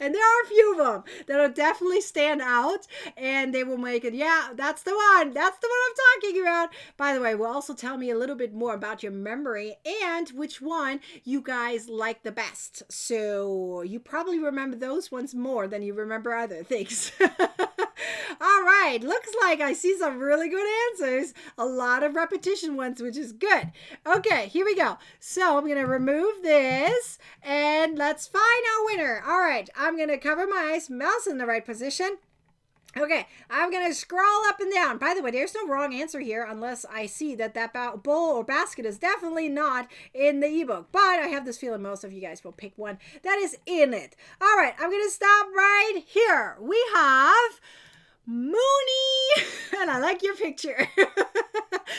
And there are a few of them that'll definitely stand out and they will make it, yeah, that's the one. That's the one I'm talking about. By the way, will also tell me a little bit more about your memory and which one you guys like the best. So you probably remember those ones more than you remember other things. All right, looks like I see some really good answers. A lot of repetition ones, which is good. Okay, here we go. So I'm going to remove this and let's find our winner. All right, I'm going to cover my eyes, mouse in the right position. Okay, I'm going to scroll up and down. By the way, there's no wrong answer here unless I see that bowl or basket is definitely not in the ebook. But I have this feeling most of you guys will pick one that is in it. All right, I'm going to stop right here. We have Mooney, and I like your picture.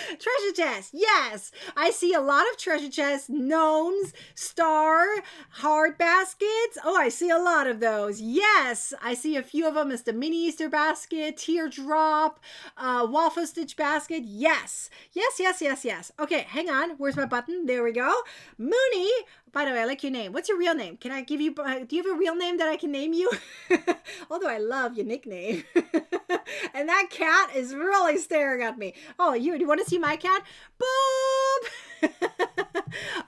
Treasure chest, yes. I see a lot of treasure chests, gnomes, star, heart baskets. Oh, I see a lot of those. Yes, I see a few of them. It's the mini Easter basket, teardrop, waffle stitch basket. Yes, yes, yes, yes, yes. Okay, hang on. Where's my button? There we go. Mooney. By the way, I like your name. What's your real name? Can I give you, do you have a real name that I can name you? Although I love your nickname. And that cat is really staring at me. Oh, you want to see my cat? Boop!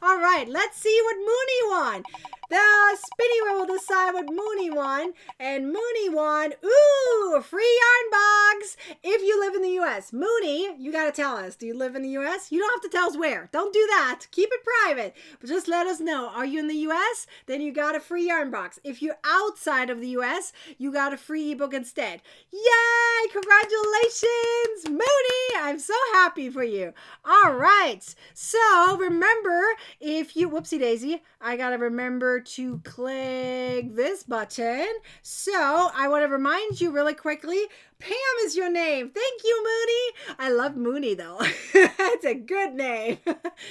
All right, let's see what Mooney won. The spinny wheel will decide what Mooney won. And Mooney won, ooh, free yarn box if you live in the U.S. Mooney, you got to tell us. Do you live in the U.S.? You don't have to tell us where. Don't do that. Keep it private. But just let us know. Are you in the U.S.? Then you got a free yarn box. If you're outside of the U.S., you got a free ebook instead. Yay! Congratulations, Mooney! I'm so happy for you. All right. So remember, if you, whoopsie daisy, I got to remember to click this button. So I want to remind you really quickly, Pam is your name. Thank you, Mooney. I love Mooney, though. It's a good name.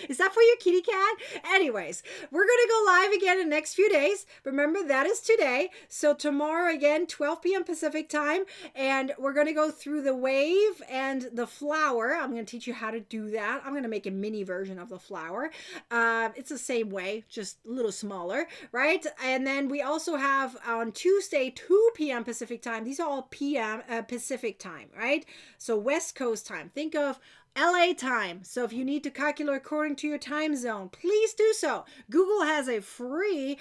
Is that for your kitty cat? Anyways, we're going to go live again in the next few days. Remember, that is today. So tomorrow, again, 12 p.m. Pacific time. And we're going to go through the wave and the flower. I'm going to teach you how to do that. I'm going to make a mini version of the flower. It's the same way, just a little smaller, right? And then we also have on Tuesday, 2 p.m. Pacific time. These are all p.m. Pacific time, right? So West Coast time. Think of LA time. So if you need to calculate according to your time zone, please do so. Google has a free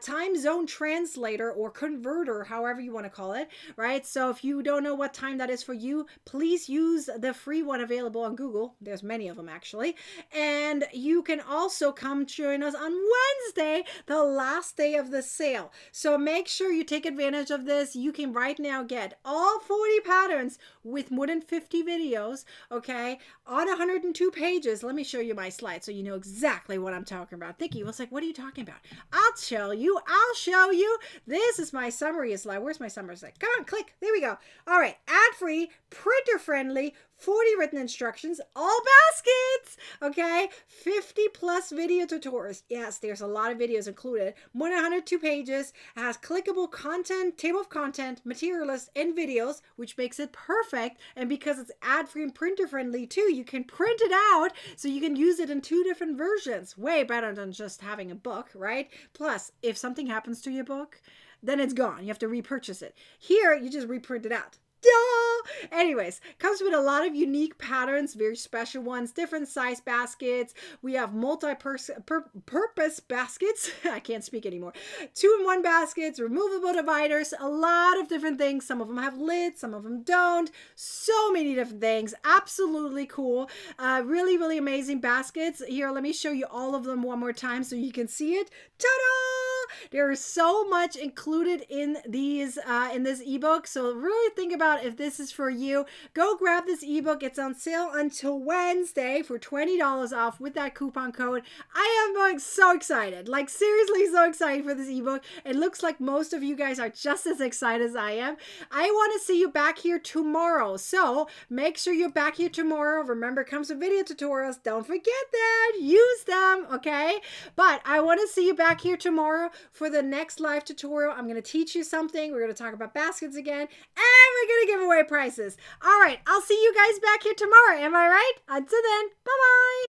time zone translator or converter, however you want to call it, right? So if you don't know what time that is for you, please use the free one available on Google. There's many of them actually. And you can also come join us on Wednesday, the last day of the sale. So make sure you take advantage of this. You can right now get all 40 patterns with more than 50 videos, okay? On 102 pages. Let me show you my slide so you know exactly what I'm talking about. Thinking, was like, what are you talking about? I'll show you. This is my summary slide. Where's my summary slide? Come on, click. There we go. All right. Ad-free, printer-friendly, 40 written instructions, all baskets, okay? 50 plus video tutorials. Yes, there's a lot of videos included. More than 102 pages. It has clickable content, table of content, material list, and videos, which makes it perfect. And because it's ad-free and printer-friendly too, you can print it out so you can use it in 2 different versions. Way better than just having a book, right? Plus, if something happens to your book, then it's gone. You have to repurchase it. Here, you just reprint it out. Duh! Anyways, comes with a lot of unique patterns, very special ones, different size baskets. We have multi-purpose baskets. I can't speak anymore. 2-in-1 baskets, removable dividers, a lot of different things. Some of them have lids, some of them don't. So many different things. Absolutely cool. Really, really amazing baskets. Here, let me show you all of them one more time so you can see it. Ta-da! There is so much included in these in this ebook. So really think about if this is for you. Go grab this ebook. It's on sale until Wednesday for $20 off with that coupon code. I am going so excited. Like seriously so excited for this ebook. It looks like most of you guys are just as excited as I am. I want to see you back here tomorrow. So make sure you're back here tomorrow. Remember, it comes with video tutorials. Don't forget that. Use them, okay? But I want to see you back here tomorrow for the next live tutorial. I'm going to teach you something. We're going to talk about baskets again. And we're going to give away prizes. All right. I'll see you guys back here tomorrow. Am I right? Until then, bye-bye.